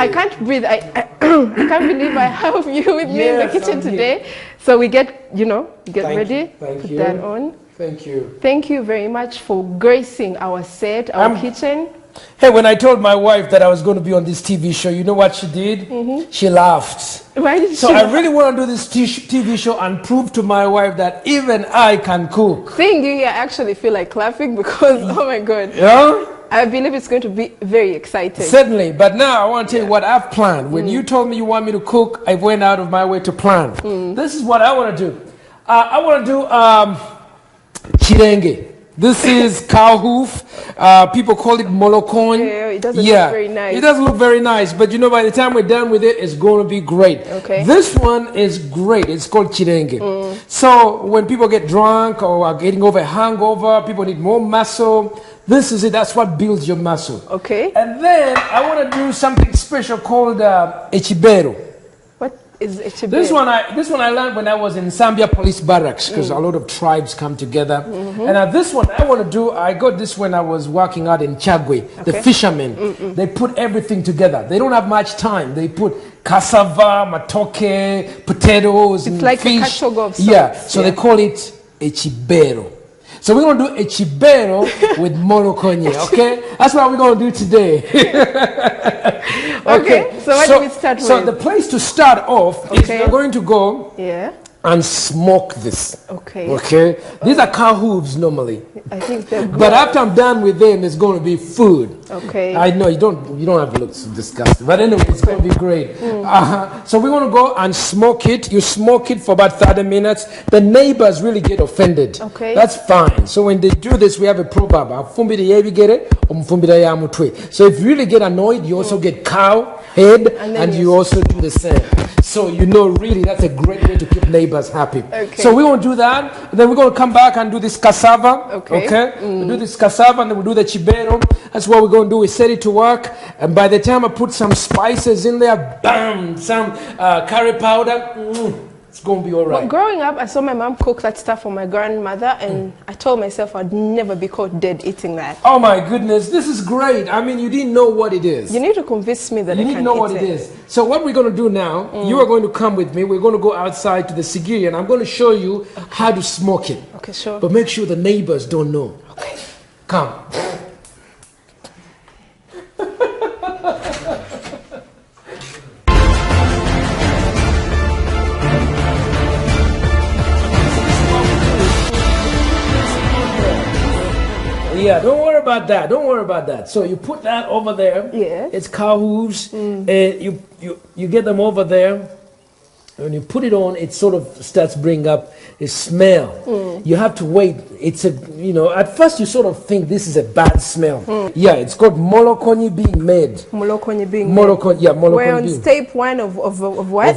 I can't breathe. I can't believe I have you with me in the kitchen today. So we get, ready. Put that on. Thank you. Thank you very much for gracing our set, our kitchen. Hey, when I told my wife that I was going to be on this TV show, you know what she did? She laughed. Why did so I really want to do this TV show and prove to my wife that even I can cook. Seeing you here, I actually feel like laughing because, oh my God. Yeah? I believe it's going to be very exciting. Certainly, but now I want to tell you what I've planned. When you told me you want me to cook, I went out of my way to plan. This is what I want to do. I want to do chirenge. This is cow hoof. People call it molokon. Yeah, it doesn't look very nice. It doesn't look very nice, but by the time we're done with it, it's going to be great. Okay. This one is great. It's called chirenge. So when people get drunk or are getting over a hangover, people need more muscle. This is it. That's what builds your muscle. Okay. And then I want to do something special called echibero. Is it this one I learned when I was in Zambia police barracks, because a lot of tribes come together. And this one I want to do, I got this when I was working out in Chagwe. The fishermen, they put everything together. They don't have much time. They put cassava, matoke, potatoes, it's like fish. A kachogo of sorts. Yeah, so they call it echibero. So we're going to do echibero with molokonye, okay? That's what we're going to do today. Okay, so what do we start with? So the place to start off is we're going to go and smoke this. Okay? These are cow hooves normally. I think they're good. But after I'm done with them, it's going to be food. Okay. I know you don't have to look so disgusting, but anyway, it's going to be great. So we're going to go and smoke it. You smoke it for about 30 minutes. The neighbors really get offended. Okay. That's fine. So when they do this, we have a proverb. So if you really get annoyed, you also get cow head, and you also do the same. So really that's a great way to keep neighbors happy. Okay. So we're going to do that. And then we're going to come back and do this cassava. Okay. We'll do this cassava and then we'll do the chibero. That's what we're going to do. We set it to work. And by the time I put some spices in there, bam, some curry powder, it's going to be all right. Well, growing up, I saw my mom cook that stuff for my grandmother, and I told myself I'd never be caught dead eating that. Oh my goodness, this is great. I mean, you didn't know what it is. You need to convince me that I can eat it. You need to know what it is. So what we're going to do now, you are going to come with me. We're going to go outside to the sigiri, and I'm going to show you how to smoke it. Okay, sure. But make sure the neighbors don't know. Okay. Come. Yeah, don't worry about that. Don't worry about that. So you put that over there. Yeah. It's cow hooves. And you get them over there. When you put it on, it sort of starts bringing up a smell. You have to wait. It's at first you sort of think this is a bad smell. Yeah, it's called molokonyi being made. Molokonyi being made. Yeah, molokonyi. We're on step one of what?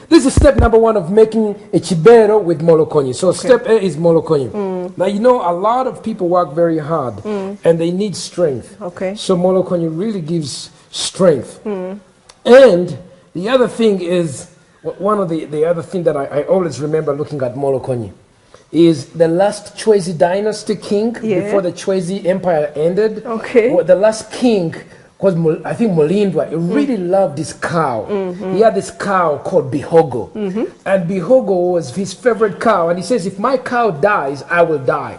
This is step number 1 of making a chibero with molokonyi. So step A is molokonyi. Now, a lot of people work very hard and they need strength. Okay. So molokonyi really gives strength. And the other thing is, one of the other thing that I always remember looking at molokonyi is the last Chwezi dynasty king before the Chwezi empire ended. Okay. The last king was, I think, Mulindwa. He really loved this cow. He had this cow called Bihogo. And Bihogo was his favorite cow. And he says, if my cow dies, I will die.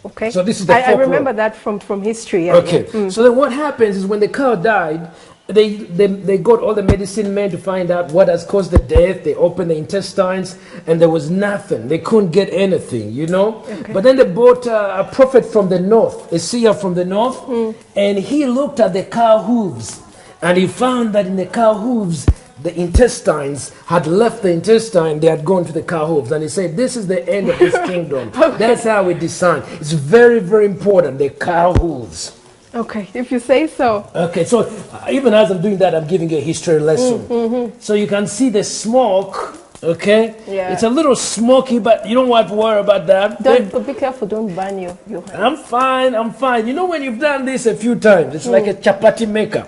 Okay. So this is the I remember that from history. Yeah. Okay. So then what happens is when the cow died, they got all the medicine men to find out what has caused the death. They opened the intestines and there was nothing. They couldn't get anything, Okay. But then they brought a prophet from the north, a seer from the north, and he looked at the cow hooves and he found that in the cow hooves, the intestines had left the intestine, they had gone to the cow hooves. And he said, this is the end of his kingdom. That's how we design. It's very, very important, the cow hooves. Okay, if you say so. Okay, so even as I'm doing that, I'm giving you a history lesson. So you can see the smoke, okay? Yeah. It's a little smoky, but you don't have to worry about that. Be careful, don't burn your hand. I'm fine. When you've done this a few times, it's like a chapati maker.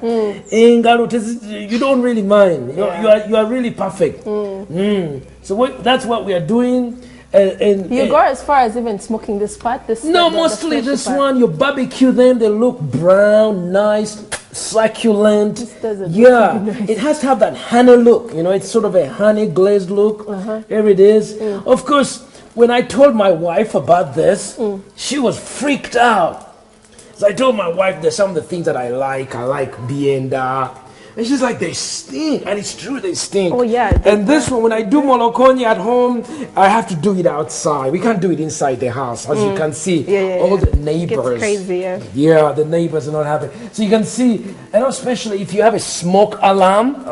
You don't really mind. You are really perfect. So that's what we are doing. You go as far as even smoking this part? Mostly this one. You barbecue them, they look brown, nice. succulent. This doesn't Yeah, look really nice. it has to have that honey look. You know, it's sort of a honey glazed look. There it is. Of course, when I told my wife about this, she was freaked out. So I told my wife there's some of the things that I like. I like bienda. And she's like, they stink. And it's true, they stink. Oh, yeah. And this one, when I do molokoni at home, I have to do it outside. We can't do it inside the house. As you can see, all the neighbors. It's crazy, yeah. Yeah, the neighbors are not happy. So you can see, and especially if you have a smoke alarm,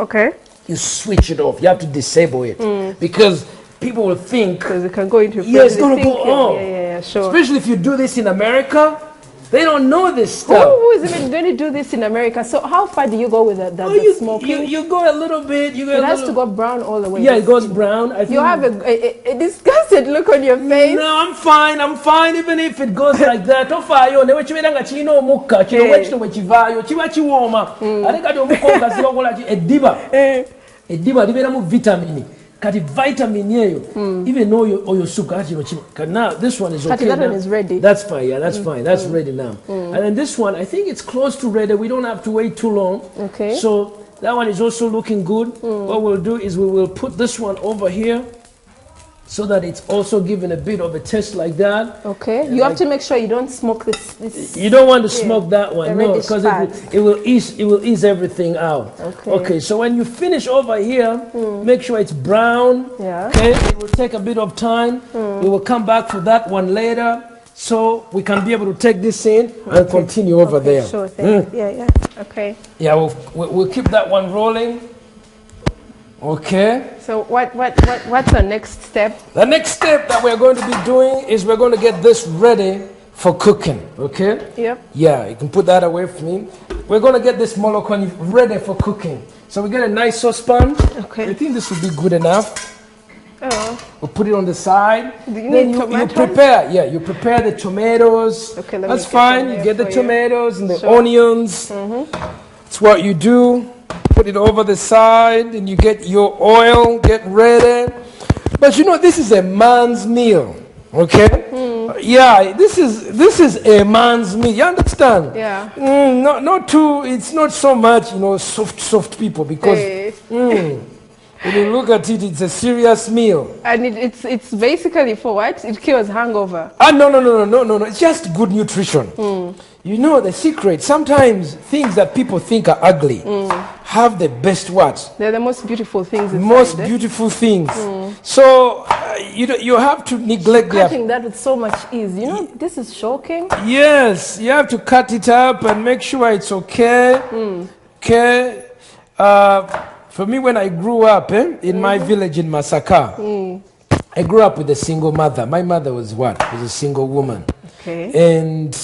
you switch it off. You have to disable it. Because people will think. Because it can go into Yeah, it's going to go on. Yeah, sure. Especially if you do this in America. They don't know this stuff. Who is even going to do this in America? So how far do you go with the smoking? You go a little bit. It has to go brown all the way. Yeah, it goes brown. I think you have a disgusted look on your face. No, I'm fine. I'm fine. Even if it goes like that. Kati vitamin yeyo even though your sugar now this one is okay. That one is ready. That's fine. Yeah, that's fine. That's ready now. And then this one, I think it's close to ready. We don't have to wait too long. Okay. So that one is also looking good. What we'll do is we will put this one over here so that it's also given a bit of a taste like that. Okay. You have to make sure you don't smoke this. You don't want to smoke that one, no, because it will ease everything out. Okay. Okay. So when you finish over here, make sure it's brown. Yeah. Okay. It will take a bit of time. We will come back for that one later, so we can be able to take this in and continue over there. Sure thing. Yeah. Okay. Yeah. We'll keep that one rolling. Okay. So what's the next step? The next step that we're going to be doing is we're going to get this ready for cooking. Okay? Yep. Yeah, you can put that away from me. We're going to get this molokoni ready for cooking. So we get a nice saucepan. Okay. I think this will be good enough. Oh. We'll put it on the side. Do you need tomatoes? You prepare the tomatoes. Okay, that's fine. You get the tomatoes and the Sure. onions. That's what you do. Put it over the side and you get your oil, get ready. But you know, this is a man's meal, okay? Yeah, this is a man's meal. You understand? Yeah. Not too. It's not so much, you know, soft people, because when you look at it, it's a serious meal. And it's basically for what? It cures hangover. No. It's just good nutrition. You know the secret. Sometimes things that people think are ugly have the best what? They're the most beautiful things inside. Most beautiful things. So you have to neglect cutting that with so much ease. You know, this is shocking. Yes, you have to cut it up and make sure it's okay. Okay. For me, when I grew up in my village in Masaka, I grew up with a single mother. My mother was what? Was a single woman. Okay. And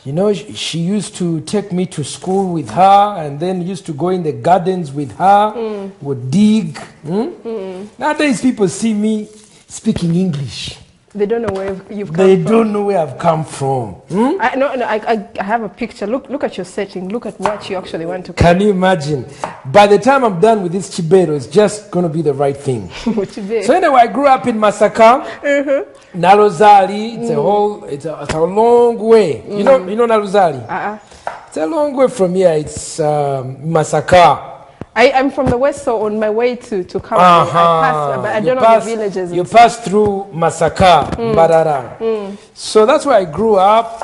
you know, she used to take me to school with her, and then used to go in the gardens with her, would dig. Nowadays, people see me speaking English. They don't know where you've come They from. don't know where I've come from. I have a picture. Look at your setting. Look at what you actually want to cook. Can you imagine? By the time I'm done with this chibero, it's just going to be the right thing. So anyway, I grew up in Masaka. Nalozali, it's a long way. You know Nalozali? It's a long way from here. It's Masaka. I'm from the west, so on my way to come, I pass, but I don't know the villages. You pass through Masaka, Barara. So that's where I grew up,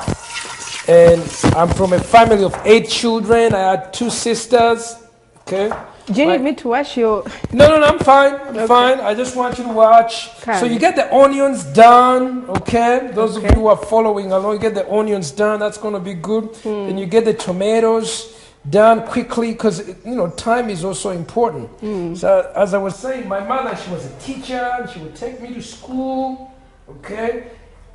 and I'm from a family of 8 children. I had 2 sisters. Okay. Do you need me to watch your? No, I'm fine. I'm fine. I just want you to watch. So you get the onions done, okay? Those of you who are following along, you get the onions done. That's going to be good. Then you get the tomatoes done quickly, because you know time is also important. So as I was saying, my mother, she was a teacher, and she would take me to school. Okay,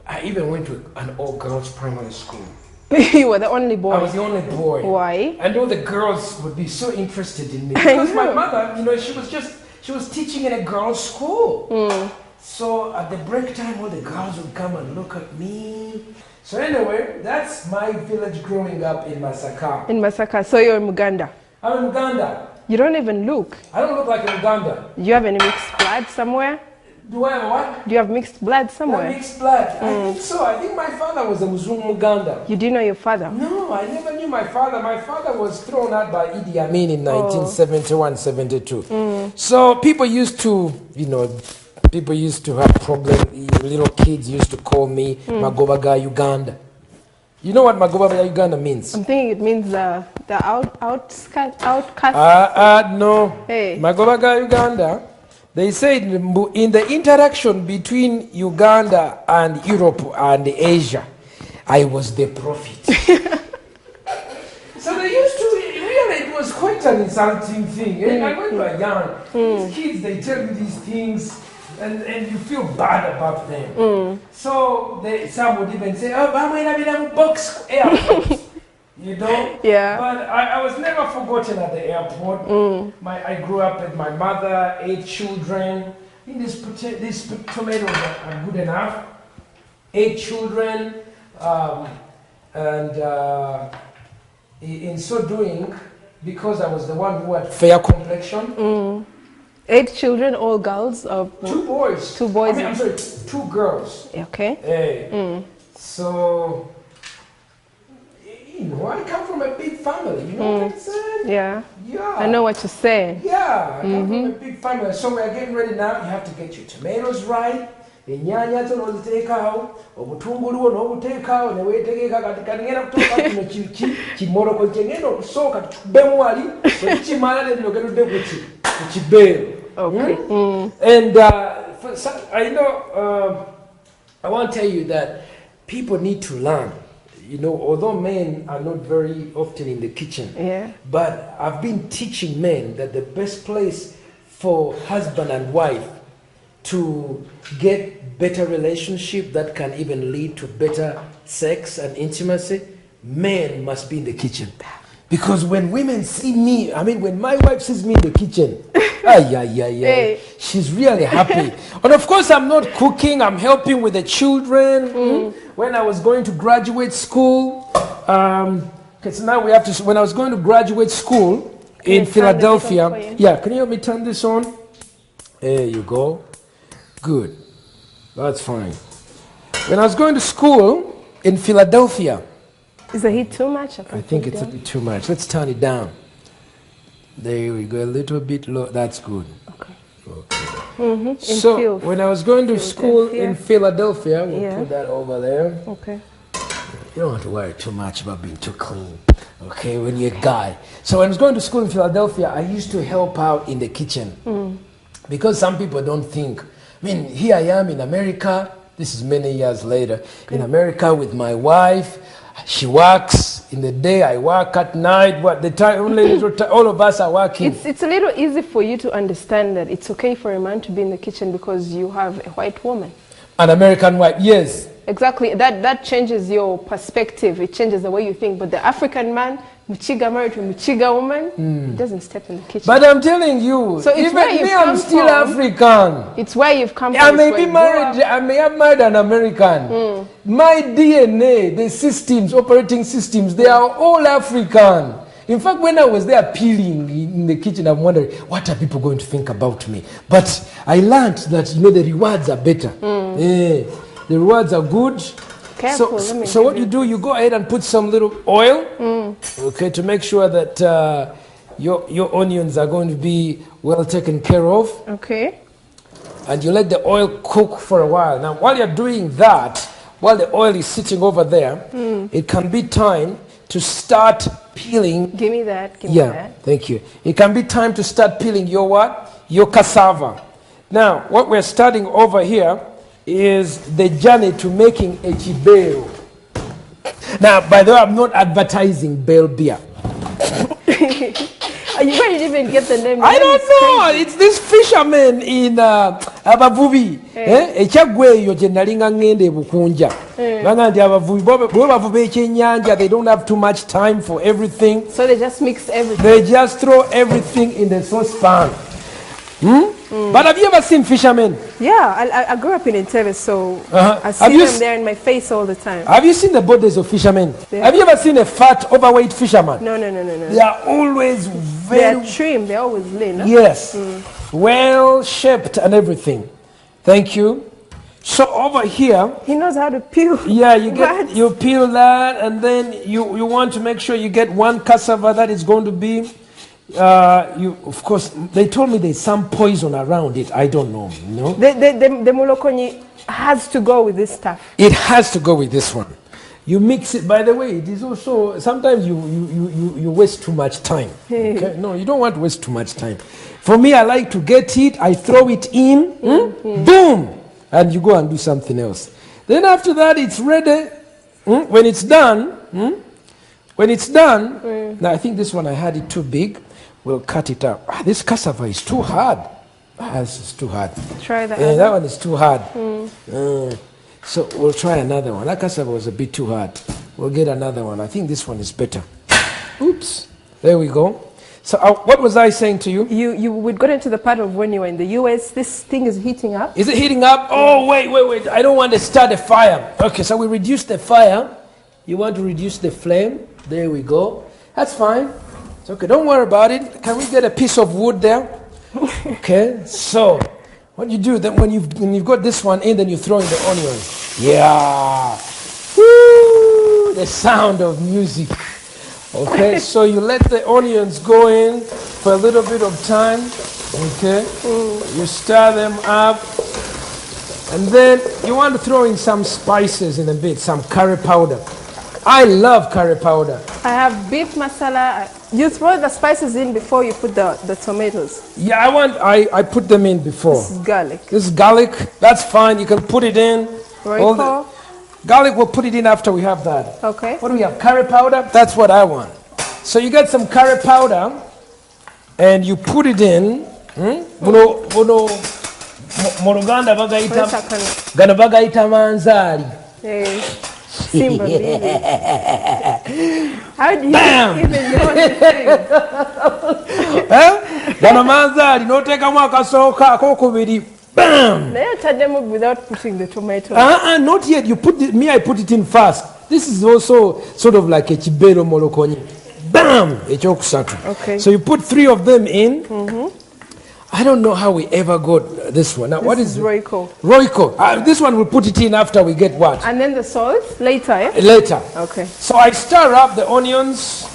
I even went to an all-girls primary school. You were the only boy. I was the only boy. Why? I know the girls would be so interested in me, because my mother, you know, she was teaching in a girls' school. So at the break time, all the girls would come and look at me. So anyway, that's my village growing up in Masaka. In Masaka, so you're in Uganda. I'm in Uganda. You don't even look. I don't look like an Uganda. Do you have any mixed blood somewhere? Do I have what? Do you have mixed blood somewhere? Mixed blood. I think so. I think my father was a Mzungu Muganda. You didn't know your father? No, I never knew my father. My father was thrown out by Idi Amin in 1971, 72. So people used to, people used to have problems. Little kids used to call me Magobaga Uganda. You know what Magobaga Uganda means? I'm thinking it means the outcast. No. Hey. Magobaga Uganda. They said in the interaction between Uganda and Europe and Asia, I was the prophet. So they used to, really, it was quite an insulting thing. And when you are young, these kids, they tell you these things and you feel bad about them. So some would even say, oh, I'm going to box airport. Yeah. But I was never forgotten at the airport. I grew up with my mother, 8 children. I think these tomatoes are good enough. 8 children, and in so doing, because I was the one who had fair complexion. 8 children, all girls? 2 boys. 2 boys. I'm sorry, 2 girls. Okay. So. I come from a big family, you know what I'm saying? Yeah. Yeah. I know what you're saying. Yeah, I come from a big family. So we're getting ready now. You have to get your tomatoes right. Enyanya zo noziteekawo, obutungulu n'obuteekawo ne weetegeka kati ngenda kutuuka kino kimoroko kyengenda okusooka tukibbemu wali bwe tukimala ne bino gedudde ku kibeero. Okay. And I know, I want to tell you that people need to learn. Although men are not very often in the kitchen, but I've been teaching men that the best place for husband and wife to get better relationship that can even lead to better sex and intimacy, men must be in the kitchen. Because when women see me, when my wife sees me in the kitchen, she's really happy. And of course, I'm not cooking, I'm helping with the children. When I was going to graduate school, because now we have to, when I was going to graduate school in Philadelphia, can you help me turn this on? There you go. Good. That's fine. When I was going to school in Philadelphia, is the heat too much? I think it's a bit too much. Let's turn it down. There we go, a little bit low. That's good. Okay. So when I was going to school in Philadelphia, we'll put that over there. Okay. You don't have to worry too much about being too clean, okay, when you're a guy. So when I was going to school in Philadelphia, I used to help out in the kitchen. Because some people don't think, here I am in America, this is many years later, in America with my wife. She works in the day, I work at night. All of us are working. It's a little easy for you to understand that it's okay for a man to be in the kitchen because you have a white woman. An American wife, yes. Exactly. That changes your perspective. It changes the way you think. But the African man, Muchiga married to Muchiga woman, doesn't step in the kitchen. But I'm telling you, so even me, I'm still African. It's where you've come from. I may be married, I may have married an American. My DNA, the systems, operating systems, they are all African. In fact, when I was there peeling in the kitchen, I'm wondering, what are people going to think about me? But I learned that, the rewards are better. The rewards are good. Careful, so what you do, you go ahead and put some little oil, okay, to make sure that your onions are going to be well taken care of. Okay. And you let the oil cook for a while. Now, while you're doing that, while the oil is sitting over there, it can be time to start peeling. Give me that. Give me that. Thank you. It can be time to start peeling your what? Your cassava. Now, what we're starting over here is the journey to making a chibero. Now, by the way, I'm not advertising Bell beer. You didn't even get the name. I don't know. It's this fisherman in Abavubi. Ekyagweyo gye nalinga ngende e Bukunja. Banga nti abavubi bwe bavuba ekyennyanja, they don't have too much time for everything. So they just mix everything. They just throw everything in the saucepan. But have you ever seen fishermen? Yeah, I grew up in Entebbe, so I see them there in my face all the time. Have you seen the bodies of fishermen? Have you ever seen a fat, overweight fisherman? No. They are always very... They are trim, they're always lean. Huh? Yes, well shaped and everything. Thank you. So over here, He knows how to peel. yeah, you peel that, and then you want to make sure you get one cassava that is going to be. Of course, they told me there's some poison around it. I don't know. No, The mulokonyi has to go with this stuff. it has to go with this one. You mix it. By the way, it is also sometimes you waste too much time. Okay? No, you don't want to waste too much time. For me, I like to get it. I throw it in. Boom. And you go and do something else. Then after that, it's ready. When it's done, now I think this one I had it too big. We'll cut it up. This cassava is too hard. This is too hard. Try that. Yeah, that one is too hard. So we'll try another one. That cassava was a bit too hard. We'll get another one. I think this one is better. Oops. There we go. So what was I saying to you? We got into the part of when you were in the US. This thing is heating up. Is it heating up? Oh, wait. I don't want to start a fire. Okay, so we reduce the fire. You want to reduce the flame. There we go. That's fine. It's okay. Don't worry about it. Can we get a piece of wood there? Okay, so what you do then when you've got this one in, then you throw in the onions. Yeah. Woo! The sound of music. Okay, so you let the onions go in for a little bit of time. Okay, you stir them up, and then you want to throw in some spices in a bit, some curry powder. I love curry powder. I have beef masala. You throw the spices in before you put the tomatoes. Yeah, I put them in before. This is garlic. This is garlic. That's fine. You can put it in. Royco. Garlic, we'll put it in after we have that. Okay. What do we have? Curry powder? That's what I want. So you get some curry powder and you put it in. Moruganda bagaita manzari. Ssempa, baby. How do you even know this thing? Gana manzari noteka mwaka soka kokubiri. Bam! Without putting the tomatoes. Not yet. You put it, I put it in first. This is also sort of like a chibero molokonyi. Bam! Okay. So you put 3 of them in. I don't know how we ever got this one. Now, what is Royco? Royco. This one we'll put it in after we get what? And then the salt later, eh? Later. Okay. So I stir up the onions.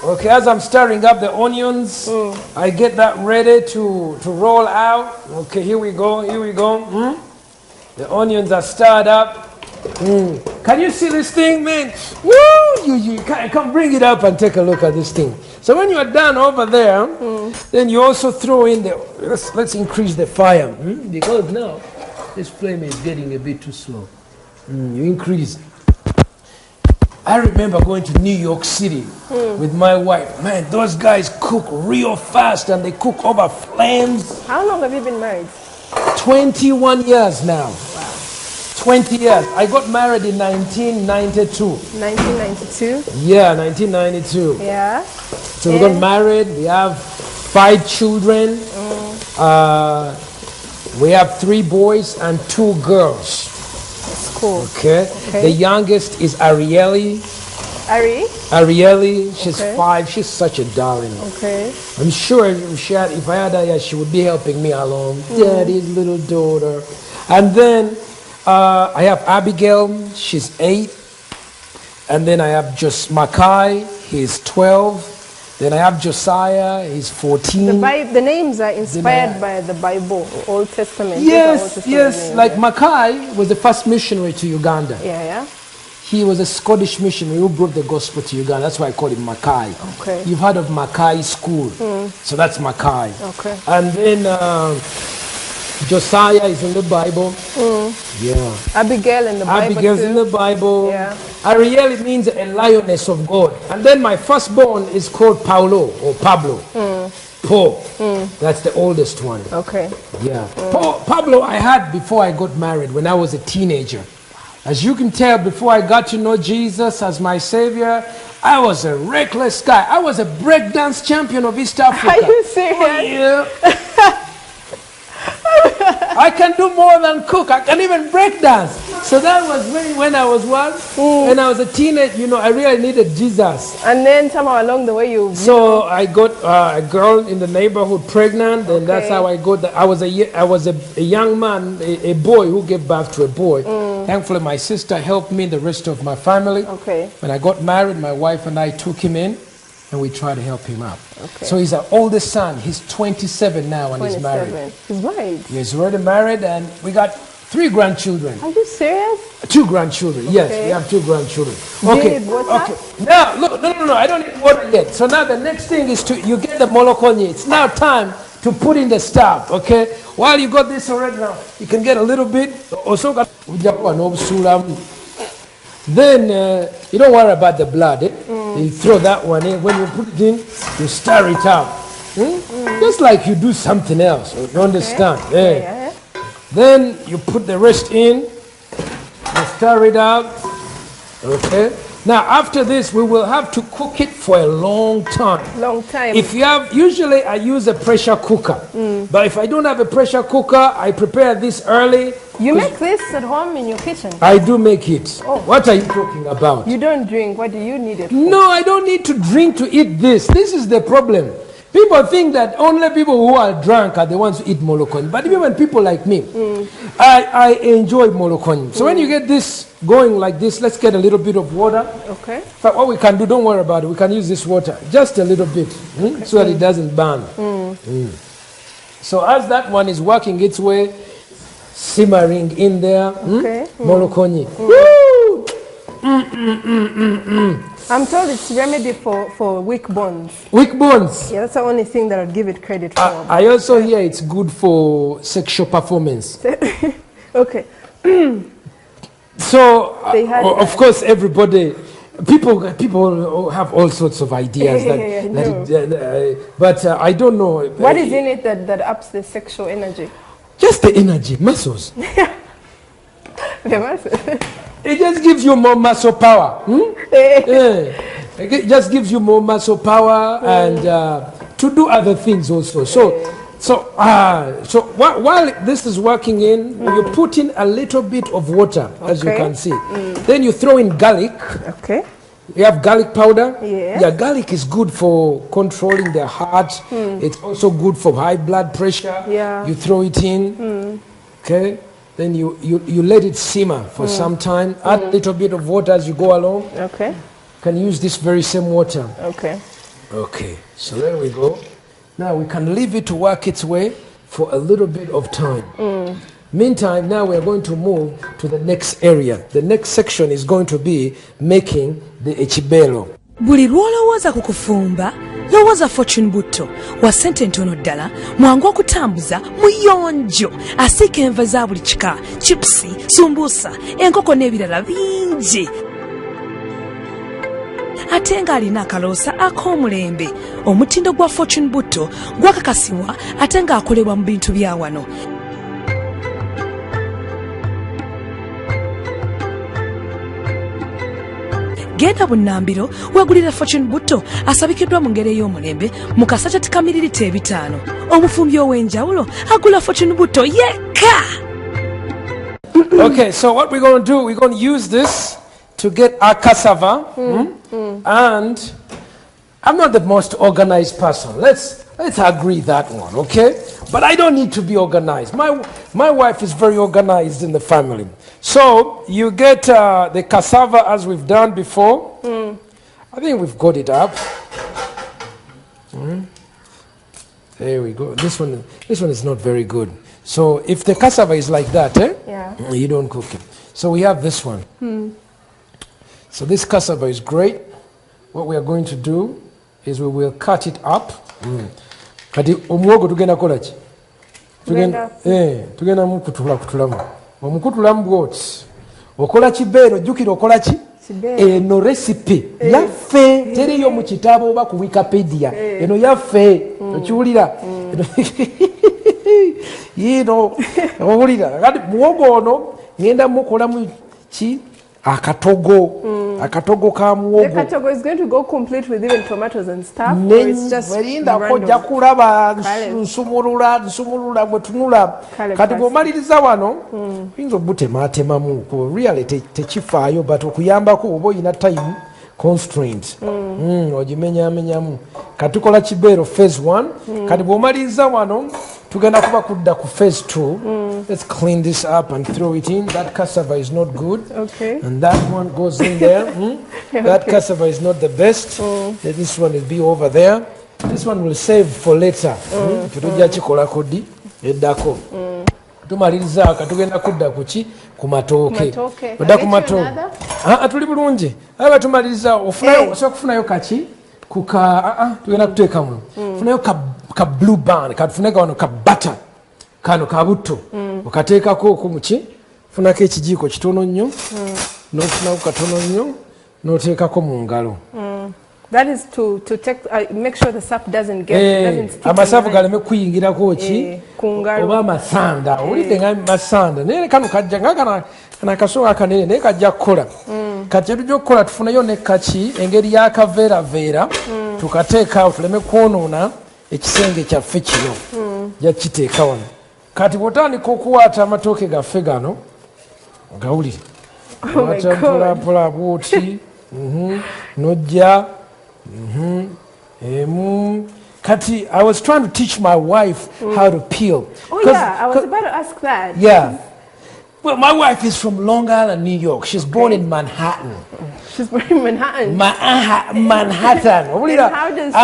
Okay, as I'm stirring up the onions, I get that ready to roll out. Okay, here we go. The onions are stirred up. Can you see this thing, man? Woo! You come bring it up and take a look at this thing. So when you are done over there, then you also throw in the, let's increase the fire. Because now this flame is getting a bit too slow. You increase. I remember going to New York City with my wife. Man, those guys cook real fast and they cook over flames. How long have you been married? 21 years now. Wow. 20 years. I got married in 1992. 1992? Yeah, 1992. Yeah. So we got married. We have 5 children. We have 3 boys and 2 girls. That's cool. Okay. The youngest is Arieli. Arieli, she's 5. She's such a darling. Okay. I'm sure if I had her here, she would be helping me along. Daddy's little daughter. And then I have Abigail. She's 8. And then I have just Makai. He's 12. Then I have Josiah. He's 14. The names are inspired by the Bible, Old Testament. Yes. Like Makai was the first missionary to Uganda. Yeah. He was a Scottish missionary who brought the gospel to Uganda. That's why I call him Makai. Okay. You've heard of Makai School. So that's Makai. Okay. And then Josiah is in the Bible. Yeah. Abigail in the Bible. Abigail's in the Bible. Yeah. Ariel, it means a lioness of God. And then my firstborn is called Paulo or Pablo. Paul. That's the oldest one. Okay. Yeah. Pablo I had before I got married when I was a teenager. As you can tell, before I got to know Jesus as my Savior, I was a reckless guy. I was a breakdance champion of East Africa. Are you serious? Oh, yeah. I can do more than cook. I can even breakdance. So that was when I was when I was a teenager, you know, I really needed Jesus. And then somehow along the way So I got a girl in the neighborhood pregnant, and that's how I got I was a young man, a boy who gave birth to a boy. Thankfully, my sister helped me, the rest of my family. Okay. When I got married, my wife and I took him in, and we tried to help him out. Okay. So he's our oldest son. He's 27 now, and 27. he's married. He's married? He's already married, and we got 3 grandchildren. Are you serious? 2 grandchildren. Yes, we have 2 grandchildren. Okay. Need water? Okay. Now, look, no, I don't need water yet. So now the next thing is you get the molokonyi. It's now time to put in the stuff. Okay. While you got this already now, you can get a little bit. Also got. Then you don't worry about the blood. You throw that one in. When you put it in, you stir it out. Just like you do something else. You understand? Yeah. Then you put the rest in, you stir it out, okay? Now after this, we will have to cook it for a long time. Long time. If you have, usually I use a pressure cooker, but if I don't have a pressure cooker, I prepare this early. You make this at home in your kitchen? I do make it. Oh. What are you talking about? You don't drink, what do you need it for? No, I don't need to drink to eat this. This is the problem. People think that only people who are drunk are the ones who eat molokoni. But even people like me, I enjoy molokoni. So when you get this going like this, let's get a little bit of water. Okay. But what we can do, don't worry about it. We can use this water, just a little bit, so that it doesn't burn. So as that one is working its way, simmering in there, molokoni. I'm told it's remedy for weak bones. Weak bones? Yeah, that's the only thing that I'd give it credit for. I also hear it's good for sexual performance. Okay. So, of course, everybody, people have all sorts of ideas. But I don't know. What is in it that ups the sexual energy? Just the energy, muscles. The muscles. It just gives you more muscle power. It just gives you more muscle power and to do other things also. So while this is working in, you put in a little bit of water, as you can see. Then you throw in garlic. Okay. You have garlic powder. Yeah, garlic is good for controlling the heart. It's also good for high blood pressure. Yeah. You throw it in. Okay. Then you let it simmer for some time. Add a little bit of water as you go along. Okay. You can use this very same water. Okay. Okay. So there we go. Now we can leave it to work its way for a little bit of time. Meantime, now we are going to move to the next area. The next section is going to be making the echibelo. Buli lwolowooza ku kufumba lowooza Fortune Butto wa ssente ntono ddala mwangu okutambuza muyonjo asiika enva za buli kika chipusi sumbusa enkoko n'ebirala bingi ate ng'alina akaloosa ak'omulembe. Omutindo gwa Fortune Butto gwakakasibwa ate ng'akolebwa mu bintu bya wano. Genda bunnambiro wegulira Fortune Butto asabikiddwa mu ngeri ey'omulembe mu kasachati ka mililita 5. Omufumbi ow'enjawulo agula Fortune Butto yekka. Okay, so what we're going to do, we're going to use this to get our cassava. And I'm not the most organized person. Let's agree that one, okay? But I don't need to be organized. My wife is very organized in the family. So you get the cassava as we've done before. I think we've got it up. There we go. This one is not very good. So if the cassava is like that, you don't cook it. So we have this one. So this cassava is great. What we are going to do is we will cut it up. Kati omuwogo tugenda kola ki? Tugenda mukutulamu. Omukutulamu bwoti. Okola kibeero jjukira okola ki? Eno recipe yaffe teriyo mu kitabo oba ku Wikipedia. Eno yaffe okiwulira. Yino owulira. Kati muwogo ono ngenda mukolamu ki? Akatogo akatogo ka The muwogo katogo is going to go complete with even tomatoes and stuff, or it's just werindako ojja random? kulaba nsumulula gwe tunula kati bw'omaliriza wano oyinza obutemaatemamu really tekifaayo but okuyambako oba oyina time constraint ogimenyamenyamu kati tukola kibeero phase 1 kati bw'omaliriza wano tugenda kuba kudda ku phase 2. Let's clean this up and throw it in. That cassava is not good. Okay. And that one goes in there. That cassava is not the best. This one will be over there. This one will save for later. Tutujja kikola kodi eddako. Tumaliriza katugenda kudda kuki ku matooke. Odda ku matooke. Tuli bulungi. Aba tumaliriza ofunayo osobola kufunayo kaki kuka tugenda kuteekamu. Funayo ka blue band kafuneka wano ka butter kano ka butto okateekako okumuki funako ekijiiko kitono nnyo n'ofunako katono nnyo n'oteekako mu ngalo. That is to take make sure the sap doesn't stick. Amasavu galeme kuyingirako ki oba amasanda owulidde nga masanda naye kano kajja nga kanakasoka akanene naye kajja kukola kati tujja okukola tufuneyo ne kaki engeri y'akaveeraveera tukateekaawo tuleme kwonoona ekisenge kyaffe kino jakiteeka wano kati bwotandika okuwaata amatooke gaffe gano gawulire waata mpolampola bwoti nojja emu kati I was trying to teach my wife how to peel. I was about to ask that. Yeah. Well, my wife is from Long Island, New York. She's born in Manhattan. She's born in Manhattan. Manhattan. How does she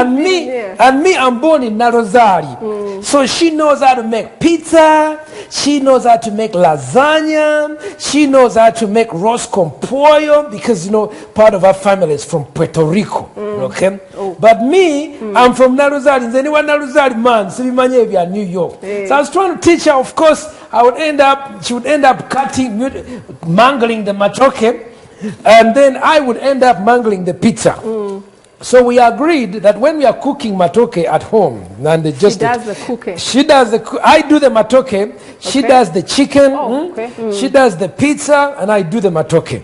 and me, I'm born in Narozari. So she knows how to make pizza. She knows how to make lasagna. She knows how to make roast con pollo because, you know, part of our family is from Puerto Rico. Okay? But me, I'm from Narozari. Is anyone Narozari man? So we are New York. So I was trying to teach her, of course, she would end up mangling the matoke, and then I would end up mangling the pizza. So we agreed that when we are cooking matoke at home, and she does the cooking. I do the matoke. She does the chicken. She does the pizza, and I do the matoke.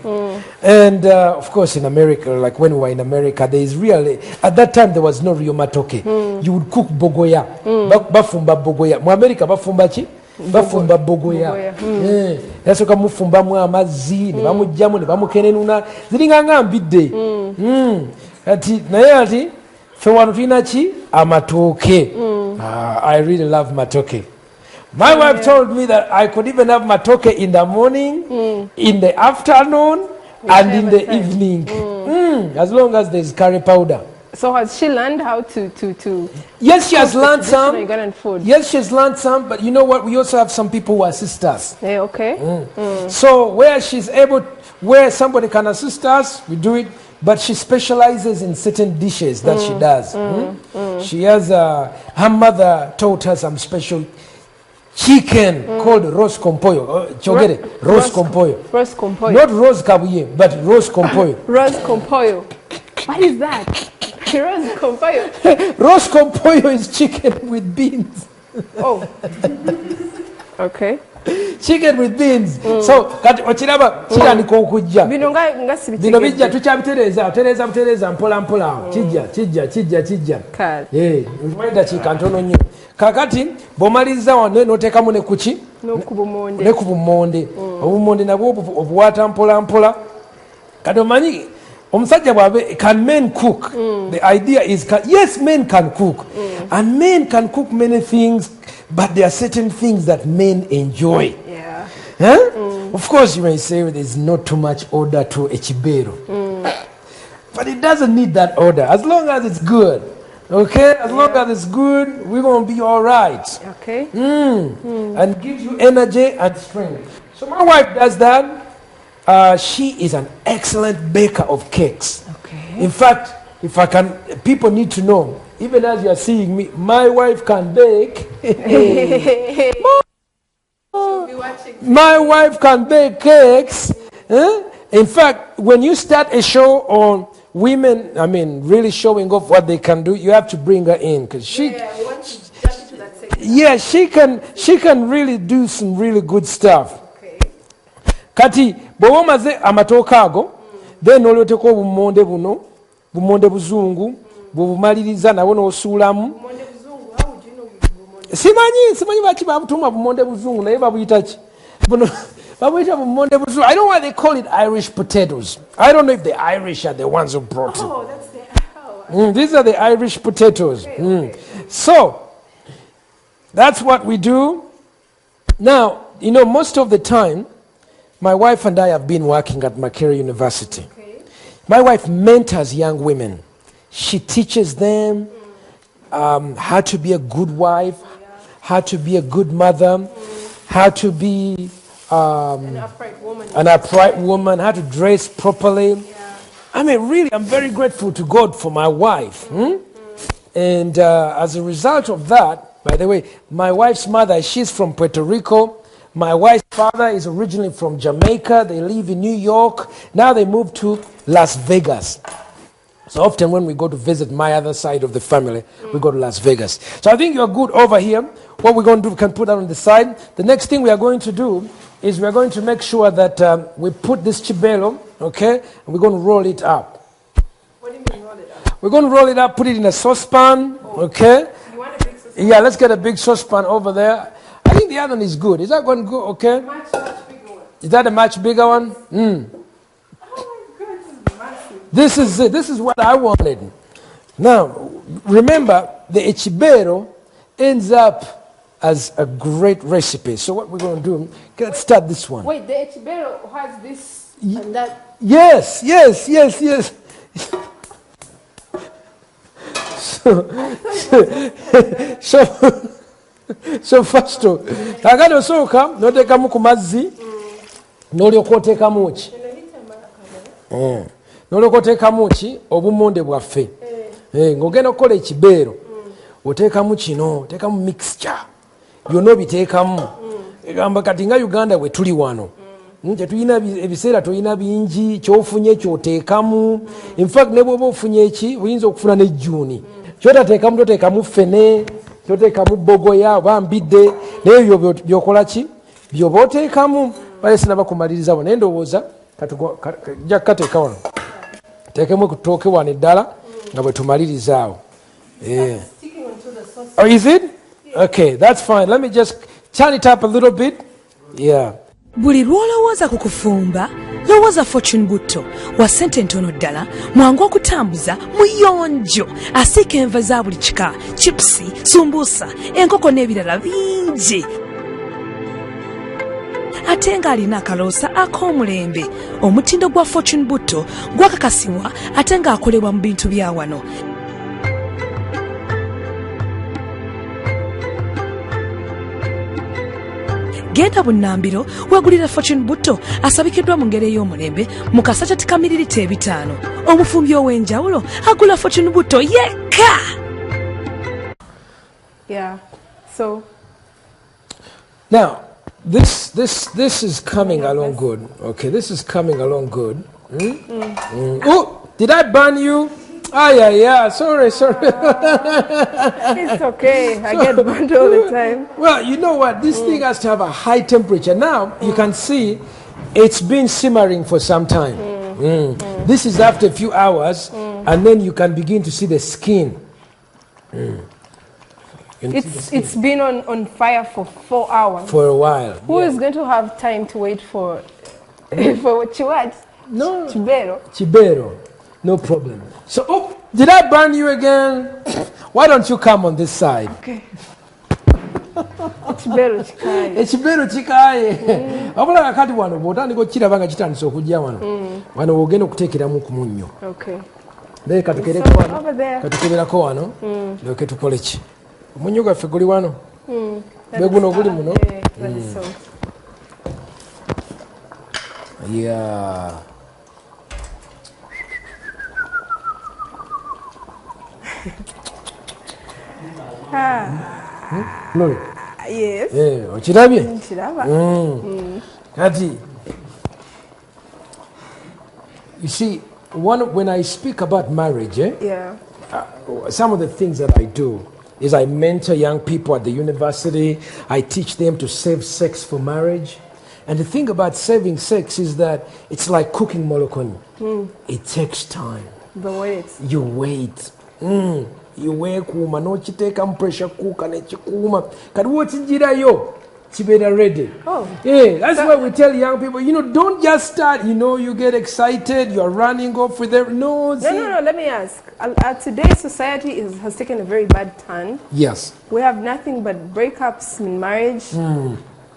And of course, in America, like when we were in America, there is really at that time there was no real matoke. You would cook bogoya, bafumba bogoya. Mu America, bafumba chi? Bafumba bogoya. Yasoka mufumbamu amazzi, ne bamujjamu, ne bamukenenuna. Ziringa ngambidde. Ati naye ati fe wano tulina ki amatooke. I really love matoke. My wife told me that I could even have matoke in the morning, in the afternoon, and in the evening. As long as there's curry powder. So has she learned how to Yes, she has learned some. Ugandan food? Yes, she has learned some, but you know what? We also have some people who assist us. Yeah, okay. So where she's able, where somebody can assist us, we do it. But she specializes in certain dishes that she does. She has, her mother taught her some special chicken called roast con pollo. Roast con pollo. Roast con pollo. Not roast kabuye, but roast con pollo. Roast con pollo. What is that? Roast con pollo. Roast con pollo is chicken with beans. Oh. Okay. Chicken with beans. So kati okiraba kirandika okujja bino bino bijja tukyabitereeza mpola kijja dakiika ntono nnyo kakati bw'omaliriza wano n'oteekamu ne kuki ne ku bumonde obumonde nabwo obuwaata mpola kati omanyi omusajja bw'abe can men cook? The idea is yes, men can cook and men can cook many things. But there are certain things that men enjoy. Yeah. Huh? Of course, you may say there's not too much order to a chibero. But it doesn't need that order. As long as it's good. Okay? As long as it's good, we're going to be all right. Okay. And gives you energy and strength. So my wife does that. She is an excellent baker of cakes. Okay. In fact, if I can, people need to know. Even as you are seeing me, my wife can bake. My wife can bake cakes. In fact, when you start a show on women, really showing off what they can do, you have to bring her in because she can really do some really good stuff. Okay. Kati bw'omaze amatooke ago then n'olyoteko obumonde buno bumonde buzungu bwebumaliriza nabwo n'osuulamu simanyi baki babutuma bumonde buzungu naye babuyita ki buno babuyita bumonde buzungu. I don't know why they call it Irish potatoes. I don't know if the Irish are the ones who brought it. These are the Irish potatoes. So that's what we do. Now, most of the time, my wife and I have been working at Makerere University. Okay. My wife mentors young women. She teaches them how to be a good wife, how to be a good mother, how to be an upright woman, how to dress properly. Yeah. I mean, really, I'm very grateful to God for my wife. And as a result of that, by the way, my wife's mother, she's from Puerto Rico. My wife's father is originally from Jamaica. They live in New York. Now they moved to Las Vegas. So often when we go to visit my other side of the family, we go to Las Vegas. So I think you're good over here. What we're going to do, we can put that on the side. The next thing we are going to do is we're going to make sure that we put this chibelo, okay, and we're going to roll it up. What do you mean roll it up? We're going to roll it up, put it in a saucepan, okay? You want a big saucepan? Yeah, let's get a big saucepan over there. I think the other one is good. Is that going to go okay? Much bigger one. Is that a much bigger one? Oh my God, this is massive. This is it. This is what I wanted. Now, remember, the echibero ends up as a great recipe. So what we're going to do, let's start this one. Wait, the echibero has this and that? Yes. So first of all, kakati osooka n'oteekamu ku mazzi n'olyoka oteekamu ki n'olyoka oteekamu ki obumonde bwaffe ng'ogenda okukola ekibeero oteekamu kino oteekamu mixture byonna obiteekamu egamba kati nga Uganda bwe tuli wano tetulina ebiseera tolina bingi kyofunye kyoteekamu infact ne bwoba ofunye eki oyinza okufuna ne jjuuni kyotateekamu toteekamu ffene toteekamu bogoya oba mbidde naye ebyo byokola ki byoba oteekamu bale sinaba kumaliriza wano naye ndowooza jja kukateeka wano teekemu kutooke wano eddala nga bwe tumalirizaawo. Oh, is it? Okay, that's fine. Let me just turn it up a little bit. Yeah. Buli lw'olowooza ku kufumba lowooza Fortune Butto wa ssente ntono ddala mwangu okutambuza muyonjo asiika enva za buli kika chipusi sumbusa enkoko n'ebirala bingi ate ng'alina akaloosa ak'omulembe omutindo gwa Fortune Butto gwakakasibwa ate ng'akolebwa mu bintu bya wano. Genda bunnambiro wegulira Fortune Butto asabikiddwa mu ngeri ey'omulembe mu kasachati ka mililita 5. Omufumbi ow'enjawulo agula Fortune Butto yekka. Yeah. So now this is coming along good. Okay, this is coming along good. Oh, did I burn you? Yeah. Sorry. It's okay. I get burnt all the time. Well, you know what? This thing has to have a high temperature. Now, you can see it's been simmering for some time. This is after a few hours, and then you can begin to see the skin. It's been on fire for 4 hours. For a while. Who is going to have time to wait for what you want? No. Chibero. No problem. So, did I burn you again? Why don't you come on this side? Okay. Ekibero chikaye. Wabula kakati wano bw'otandika okukiraba nga kitandise okujja wano. Wano ogenda okuteekeramu ku munnyo. Okay. Naye katukereko wano. Katukeberako wano. Lyoke tukole ki? Omunnyo gwaffe guli wano. Bwe guno guli muno. Yeah. No. Yes. Ochirabye? Kati, you see, when I speak about marriage, some of the things that I do is I mentor young people at the university. I teach them to save sex for marriage. And the thing about saving sex is that it's like cooking molokoni. It takes time. The wait. You wait. You wait kuuma n'okiteeka mu pressure cooker n'ekikuuma kati w'okigirayo kibeera ready. Yeah, that's why we tell young people, don't just start, you get excited, you're running off with them. No, let me ask. Today's society has taken a very bad turn. Yes. We have nothing but breakups in marriage.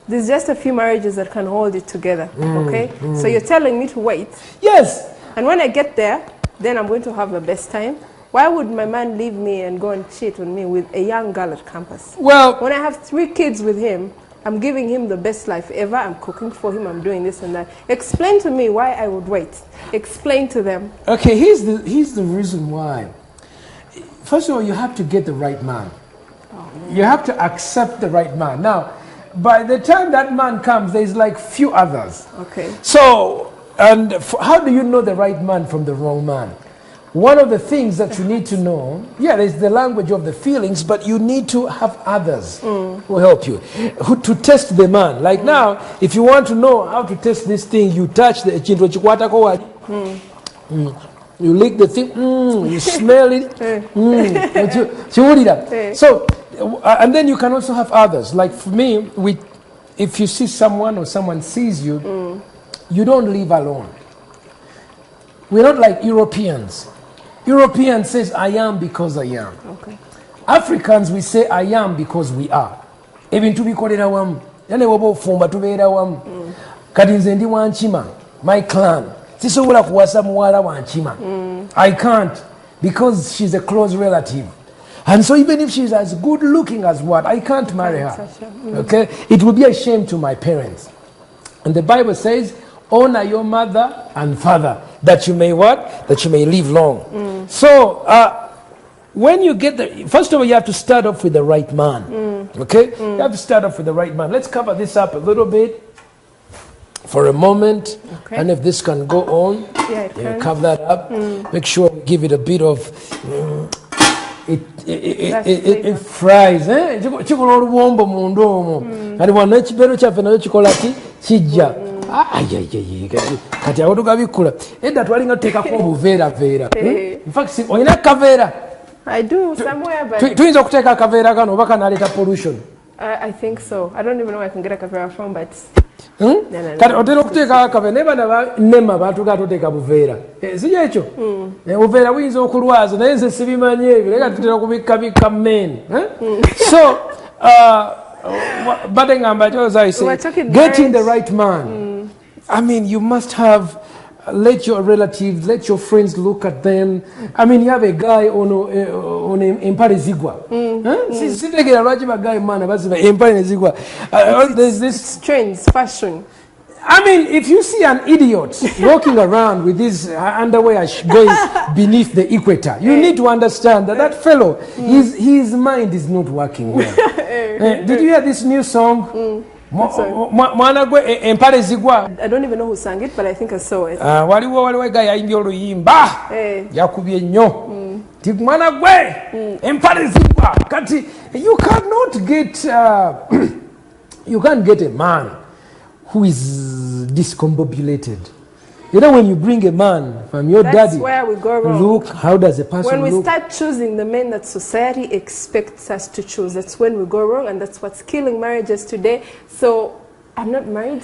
There's just a few marriages that can hold it together, okay? So you're telling me to wait. Yes. And when I get there, then I'm going to have the best time. Why would my man leave me and go and cheat on me with a young girl at campus? Well, when I have 3 kids with him, I'm giving him the best life ever. I'm cooking for him. I'm doing this and that. Explain to me why I would wait. Explain to them. Okay, here's the reason why. First of all, you have to get the right man. You have to accept the right man. Now, by the time that man comes, there's like few others. Okay. So, and how do you know the right man from the wrong man? One of the things that you need to know, there's the language of the feelings, but you need to have others who help you, to test the man. Like now, if you want to know how to test this thing, you touch the you lick the thing, you smell it, So, and then you can also have others. Like for me, if you see someone or someone sees you, you don't live alone. We're not like Europeans. Europeans says, I am because I am. Okay. Africans, we say, I am because we are. Ebintu bikolera wamu. Yane woba ofumba tubeera wamu. Kati nze ndi Wankima, my clan. Sisobola kuwasa muwala Wankima. I can't because she's a close relative. And so even if she's as good looking as what, I can't marry her. Okay? It would be a shame to my parents. And the Bible says, honor your mother and father, that you may what? That you may live long. So, when you get first of all, you have to start off with the right man. Okay? You have to start off with the right man. Let's cover this up a little bit for a moment. Okay. And if this can go on, cover that up. Make sure we give it a bit of... It fries. Chikola oluwombo mundu omwo. Kati wano ekibero kyaffe nayo kikola ki? Kijja. Kati awo tugabikula edda twalinga tuteekako obuveeraveera. In fact, olina kaveera? I do somewhere, but tuyinza okuteeka akaveera kano oba kanaleeta pollution? I think so. I don't even know where I can get a kavera from, but kati otera okuteeka akaveera naye bana nema baatugaa toteeka buveera si ekyo obuveera buyinza okulwaza naye nze sibimanyi ebyo naye tutera kubikabika men. So but as I say, getting the right man. I mean, you must have, let your relatives, let your friends look at them. I mean, you have a guy on Empire Zigwa. There's this trends, fashion. I mean, if you see an idiot walking around with his underwear going beneath the equator, you need to understand that fellow, his mind is not working well. Did you hear this new song? I don't even know who sang it, but I think I saw it. Waliwo a guy ayimbye oluyimba yakubye nnyo ti mwana gwe empalizibwa kati you can't get a man who is discombobulated. You know, when you bring a man from your That's daddy, where we go wrong. Look, how does a person When we look? start choosing the men that society expects us to choose, that's when we go wrong, and that's what's killing marriages today. So, I'm not married,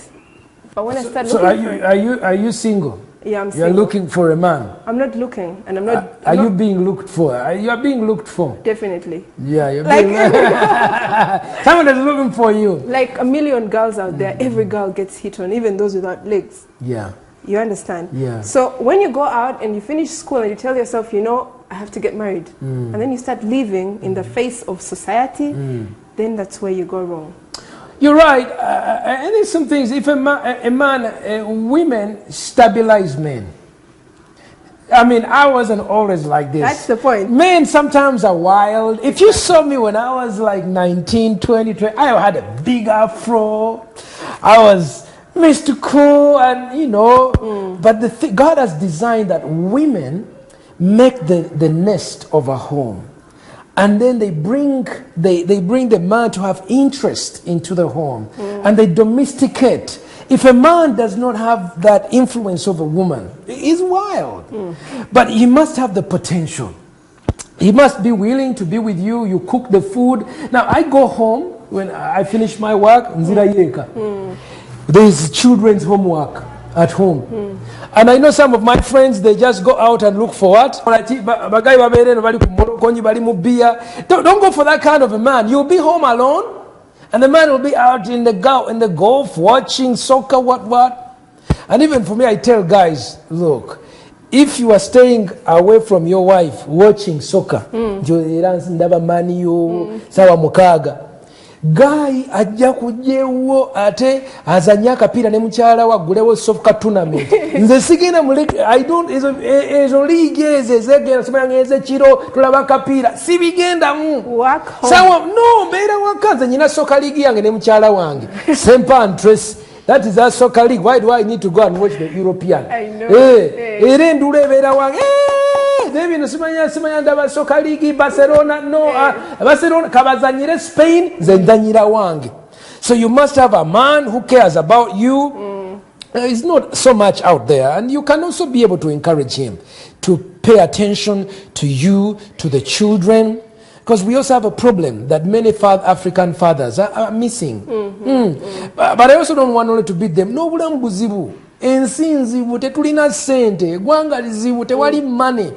but when I start looking are you single? Yeah, I'm You're single. looking for a man. I'm not looking, and I'm not... Are you being looked for? You are being looked for. Definitely. Yeah, you're Like, being someone is looking for you. like a million girls out there, every girl gets hit on, even those without legs. Yeah. You understand? Yeah. So when you go out and you finish school and you tell yourself, I have to get married, and then you start living in the face of society, then that's where you go wrong. You're right. And there's some things, if women stabilize men. I mean, I wasn't always like this. That's the point. Men sometimes are wild. If you saw me when I was like 19, 20, I had a big afro. I was Mr. Cool, and but God has designed that women make the nest of a home, and then they bring the man to have interest into the home, and they domesticate if a man does not have that influence over a woman, he's wild. But he must have the potential. He must be willing to be with you. You cook the food. Now, I go home when I finish my work. There's children's homework at home. And I know some of my friends, they just go out and look for what? Don't go for that kind of a man. You'll be home alone. And the man will be out in the golf, watching soccer, what. And even for me, I tell guys, look, if you are staying away from your wife watching soccer, guy ajja kujewo ate azanya akapiira ne mukyala wa gulewo soccer tournament nze sigenda I don't ezo league ezegenda somanga ezekiro tulaba akapiira sibigendamu sawa no mbeera wakaze nyina soccer league yange ne mukyala wange Ssempa and Tracy. That is our soccer league. Why do I need to go and watch the European? I know. Era ndule ebeera wange David simanya ndaba soccer league Barcelona Barcelona kabazanyire Spain zendanyira wange. So you must have a man who cares about you. It's not so much out there, and you can also be able to encourage him to pay attention to you, to the children, because we also have a problem that many African fathers are missing. But I also don't want only to beat them. No bulamu buzibu ensi nzibu tetulina sente gwanga lizibu tewali money.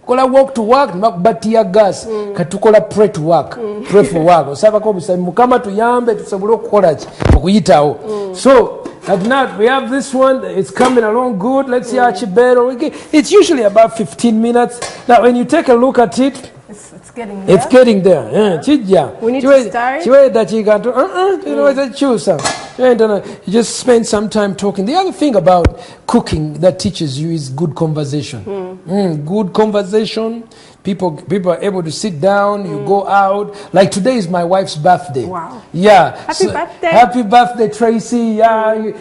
Kola walk to work batia gas katukola pray to work pray for work osaba ko bisami mukama tuyambe tusobole okukola ki okuyitawo. So now we have this one. It's coming along good. Let's see how it's usually about 15 minutes. Now when you take a look at it, it's getting there. It's getting there. We need to start. You just spend some time talking. The other thing about cooking that teaches you is good conversation. Good conversation. People are able to sit down. You go out. Like today is my wife's birthday. Wow. Yeah. Happy birthday. Happy birthday, Tracy. Yeah.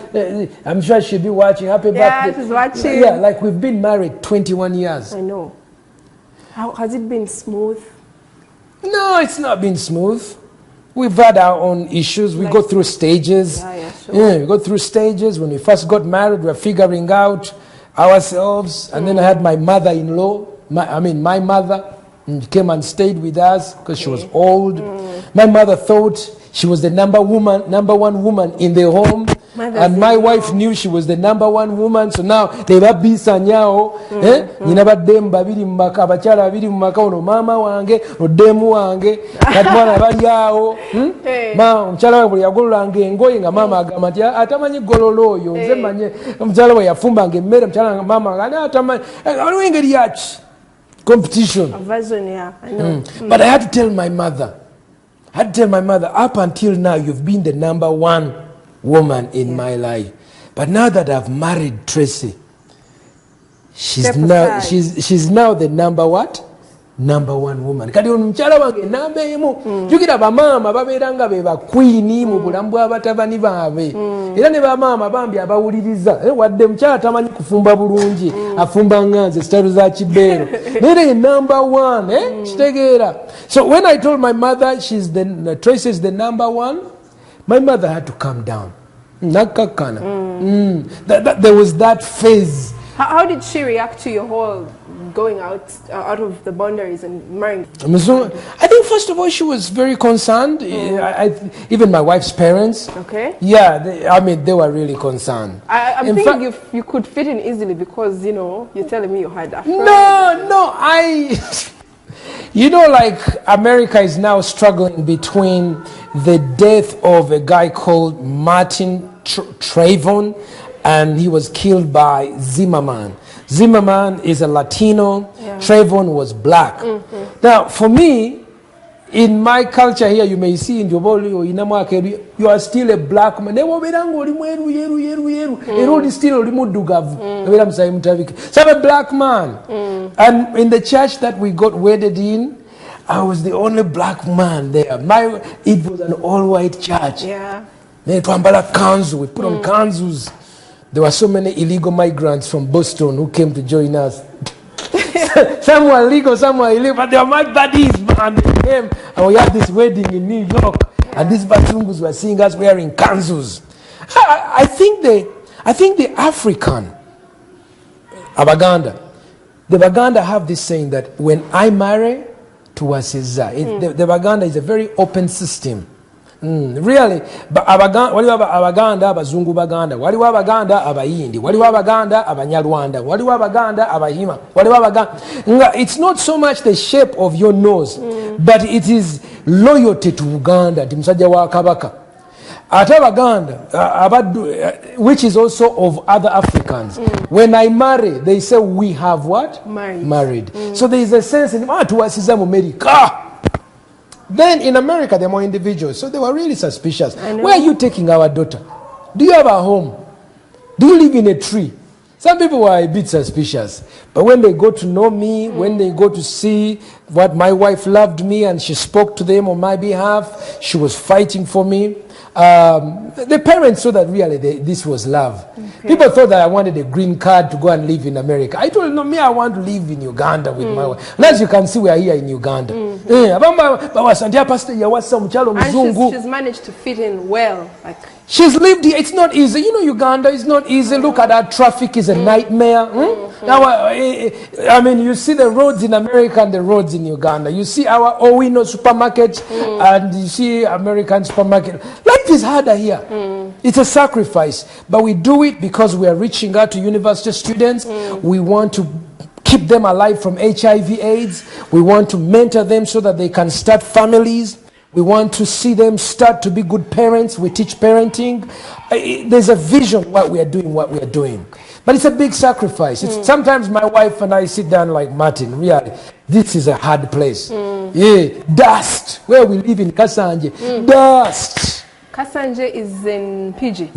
I'm sure she'll be watching. Happy birthday. Yeah, she's watching. Yeah, like we've been married 21 years. I know. How has it been smooth? No, it's not been smooth. We've had our own issues. We go through stages. Yeah, sure. We go through stages. When we first got married, we were figuring out ourselves. And then I had my mother-in-law. My mother came and stayed with us because she was old. My mother thought she was the number one woman in the home. And my wife knew she was the number one woman. So now they were bisanyao. Nina badem babiri mumaka abachala babiri mumaka ono mama wange odemu wange kati mwana bali yao. Ma mchala we yagolanga engoye nga mama agamba nti atamanyi gololo oyo nze manye mchala we yafumba ngemmere mchala mama nga atamanyi aliwo engeri yaki competition. A version, yeah, I know. But I had to tell my mother, up until now, you've been the number one woman in my life. But now that I've married Tracy, she's now the number one woman. Kati omukyala wange namba emu. Jukira bamama babeeranga be bakwini mu bulamu bw'abatabani baabwe. Era ne bamama bambi abawuliriza. Wadde mukyala tamanyi kufumba bulungi. Afumba nganze sitaru za kibeero. Nere number one. Kitegeera. So when I told my mother Tracy is the number one, my mother had to calm down. Nakakana. There was that phase. How did she react to your whole going out of the boundaries and marrying? So, I think first of all she was very concerned. Even my wife's parents. Okay. Yeah, they were really concerned. I'm thinking you could fit in easily because you're telling me you had a friend. No, like America is now struggling between the death of a guy called Martin Trayvon, and he was killed by Zimmerman. Zimmerman is a Latino. Yeah. Trayvon was black. Now, for me, in my culture here, you may see in Joboli or Inamaka, you are still a black man. So I'm a black man. And in the church that we got wedded in, I was the only black man there. It was an all-white church. Yeah. We put on kanzus. There were so many illegal migrants from Boston who came to join us. Some were legal, some were illegal, but they were my buddies, man. They came, and we had this wedding in New York, and these Batungus were seeing us wearing kanzus. I think the African, Abaganda, the Baganda have this saying that when I marry, to wasiza. The Baganda is a very open system. Really, waliwo Abaganda abazungu Baganda, waliwo Abaganda abayindi, waliwo Abaganda abanyarwanda, waliwo Abaganda abahima, waliwo Abaganda. It's not so much the shape of your nose, but it is loyalty to Uganda. Musajja wa Kabaka. Ate Abaganda, which is also of other Africans. When I marry, they say we have what? Married. So there is a sense in tuwasiza America. Then in America, they're more individuals. So they were really suspicious. Where are you taking our daughter? Do you have a home? Do you live in a tree? Some people were a bit suspicious. But when they go to know me, when they go to see what my wife loved me and she spoke to them on my behalf, she was fighting for me. The parents saw that really this was love. People thought that I wanted a green card to go and live in America. I told them, no, I want to live in Uganda with my wife. And as you can see, we are here in Uganda. And she's managed to fit in well. She's lived here. It's not easy. You know, Uganda is not easy. Look at that traffic is a nightmare. Now, I mean, you see the roads in America and the roads in Uganda. You see our Owino supermarket and you see American supermarket. Life is harder here. It's a sacrifice. But we do it because we are reaching out to university students. We want to keep them alive from HIV/AIDS. We want to mentor them so that they can start families. We want to see them start to be good parents. We teach parenting. There's a vision what we are doing. But it's a big sacrifice. Sometimes my wife and I sit down like, Martin, really, this is a hard place. Dust. Where we live in Kasanje. Dust. Kasanje is in PG?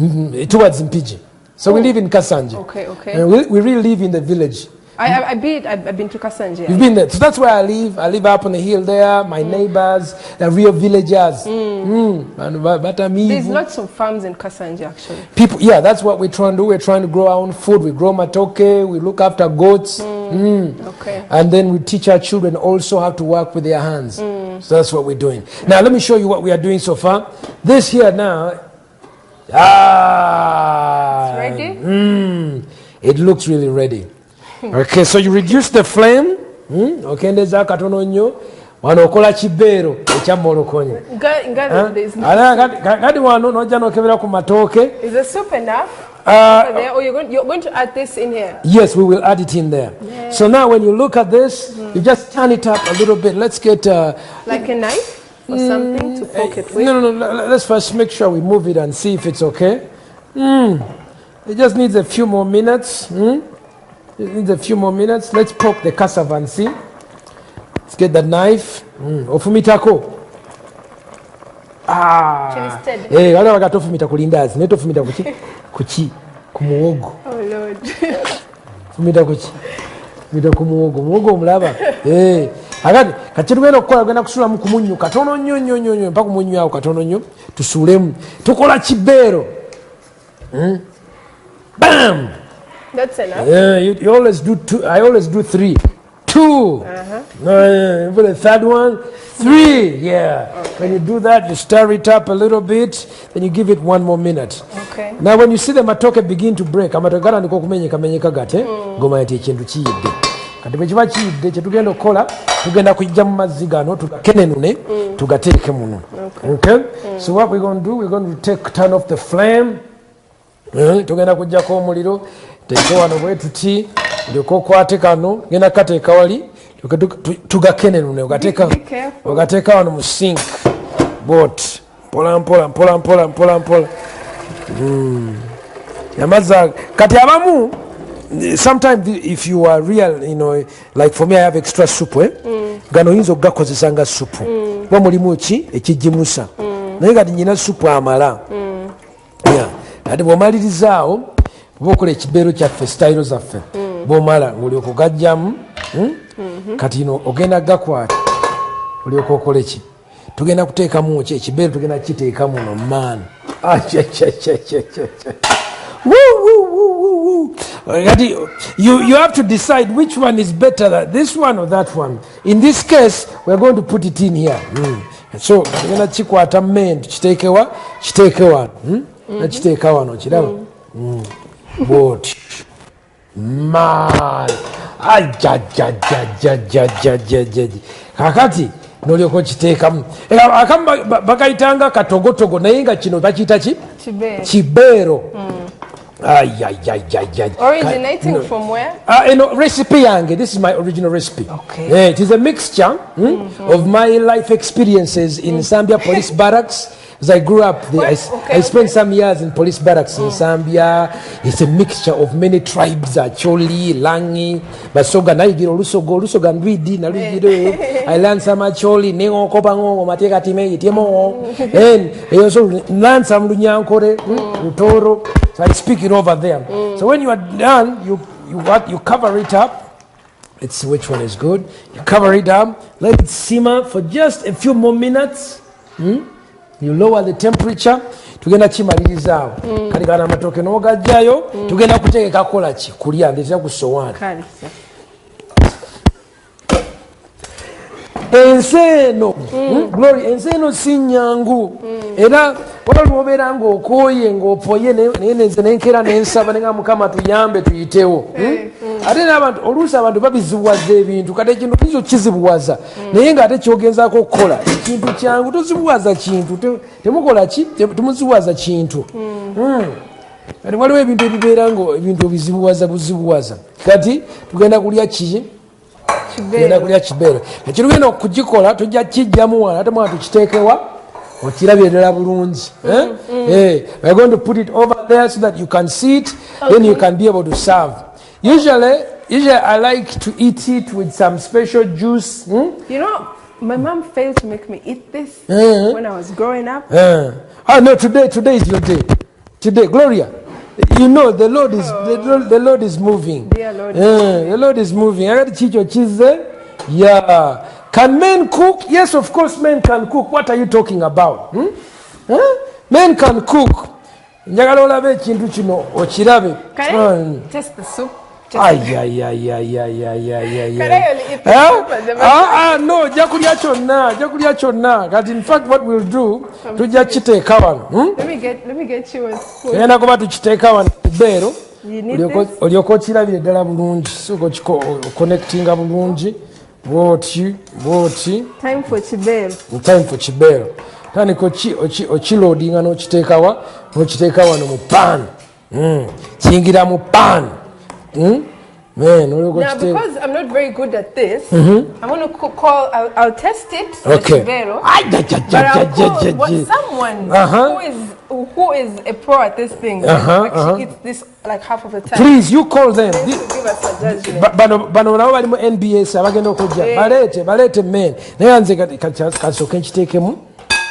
Towards in PG. So we live in Kasanje. Okay. And we really live in the village. I've been to Kasanje. You've been there. So that's where I live. I live up on the hill there. My neighbors, the real villagers. There's lots of farms in Kasanje, actually. People, that's what we're trying to do. We're trying to grow our own food. We grow matoke. We look after goats. Okay. And then we teach our children also how to work with their hands. So that's what we're doing. Now, let me show you what we are doing so far. This here now. It's ready? It looks really ready. Okay, so you reduce the flame. Okay, ndeza katono nnyo. Wano okola kibeero ekyamolokonye. Gadi wano nojja nokebera ku matooke. Is the soup enough? Or you're going to add this in here? Yes, we will add it in there. Yeah. So now when you look at this, you just turn it up a little bit. Let's get like a knife or something to poke it with? No. Let's first make sure we move it and see if it's okay. It just needs a few more minutes. It needs a few more minutes. Let's poke the cassava and see. Let's get the knife. Ofumitako. Wala waka tofumita kulindazi. Ne tofumita kuchi kumuogo. Oh Lord. Fumita kuchi. Fumita kumuogo. Muogo omulaba. Agati kati tugenda okukola genda kusula mu kumunyu katono nnyo mpaka kumunyu awo katono nnyo tusuulemu. Tukola kibeero. Bam! That's enough. You always do two. I always do three. Two. For the third one, three. Yeah. Okay. When you do that, you stir it up a little bit. Then you give it 1 more minute. Okay. Now, when you see the matoke begin to break, amatoke gana ndiko kumenyeka gate. Goma yati ekintu kiyidde. Kati bwe kiba kiyidde kye tugenda okukola tugenda kujja mu mazzi gano tugakenenune tugateeke muno. Okay. So what we're going to do, we're going to turn off the flame. Tugenda kujjako omuliro. Teeke wano bwe tuti ndiko kwate kano genda kateeka wali tugakenenune ogateeka wano mu sink bot mpola yamaza kati abamu sometimes if you are real, you know, like for me I have extra soup gano oyinza okugakozesa nga supu kuba mulimu ki ekigimusa naye kati nyina supu amala kati bw'omalirizaawo oba okola ekibeero kyaffe sitayiro zaffe bw'omala ng'olyoka ogajjamu kati ino ogenda gakwata olyoka okole ki tugenda kuteekamu ki ekibeero tugenda kiteekamu no maani kati you have to decide which one is better, this one or that one. In this case we're going to put it in here. So tugenda kikwata mmendo kiteeke wano nakiteeka wano kiraba bwoti man ajajajajajajajajaj kakati nolyoka okiteekamu akamu bakayitanga katogotogo naye nga kino bakiyita ki kibeero Originating from where? Recipe yange. This is my original recipe. Okay. It is a mixture of my life experiences in Zambia police barracks. As I grew up, I spent some years in police barracks in Zambia. It's a mixture of many tribes: Acholi, Langi, Basoga, Naigiro, Lusoga, Nwidi, Nalugiro. I learned some Acholi, Nengo, Kopango, Mateka Time, Timo, and I also learned some Lunyankore, Utoro. So I speak it over there. So when you are done, you cover it up. Let's see which one is good. You cover it up, let it simmer for just a few more minutes. You lower the temperature. Tugenda chimaliriza kali kana matoke n'ogajjayo tugenda kutegeka kola ki kulya ndetera ku sowani enseno glory enseno sinyangu era waliwo obeera ng'okooye ng'opoye nenze nenkera nensaba nenga mukama tuyambe tuyitewo ate n'abantu oluusi abantu babizibuwaza ebintu kati ekintu kizo kizibuwaza naye ng'ate kyogenzaako okukola ekintu kyangu tozibuwaza kintu temukola ki tumuzibuwaza kintu kati waliwo ebintu ebibeera ngo ebintu buzibuwaza kati tugenda kulya ki tugenda kulya kibeero ekirugenda okugikola tujja kijjamu wala ate mwana tukiteekewa okirabye ddala bulungi we're going to put it over there so that you can see it then you can be able to serve. Usually I like to eat it with some special juice. You know, my mom failed to make me eat this when I was growing up. No, today is your day. Today, Gloria. You know the Lord is the Lord is moving. Dear Lord. The Lord is moving. I got to teach your cheese. Yeah. Can men cook? Yes, of course men can cook. What are you talking about? Men can cook. Njagala olabe ekintu kino okirabe. Can I taste the soup? No, jakulya kyonna. But in fact, what we'll do, tujja kiteeka wano. Let me get you a spoon. Ngenda kuba tukiteeka wano kibeero. You need this? Olyoka okirabire ddala bulungi. Sooka connectinga bulungi. Bwoti. Time for chibeero. Time for chibeero. Tandika okiloadinga n'okiteeka wano mu pan. Kiyingira mu pan. Man, now because I'm not very good at this, I'm going to I'll test it. Okay. But I'll call someone who is a pro at this thing. Actually eats this like half of the time. Please, you call them. Give us a judgment. Bano nabo bali mu NBS abagenda okujja. Balete men. Naye nze kasooka nkiteekemu.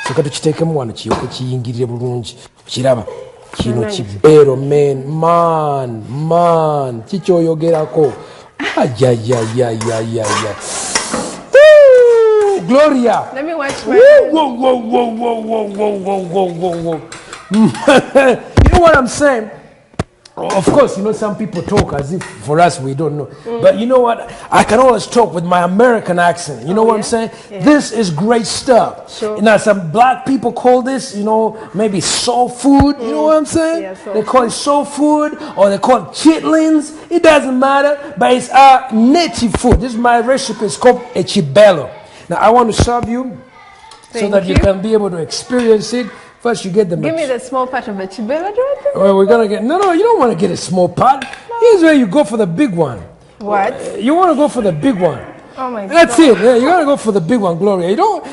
Soka tukiteekemu wano kiyoke kiyingirire bulungi. Kiraba. Kino kibeero man kikyoyogerako Gloria, let me watch my whoa. You know what I'm saying? Of course, you know, some people talk as if for us we don't know. But you know what? I can always talk with my American accent. You know what I'm saying? Yeah. This is great stuff. Sure. Now, some black people call this, you know, maybe soul food. You know what I'm saying? Yeah, they call it soul food or they call it chitlins. It doesn't matter, but it's our native food. This is my recipe. It's called a chibello. Now, I want to serve you so that you can be able to experience it. First, you get the. Give me the small part of the chibello. Well, we're gonna get. No, you don't want to get a small pot. No. Here's where you go for the big one. What? You want to go for the big one. Oh my God. That's it. Yeah, you gotta go for the big one, Gloria. You don't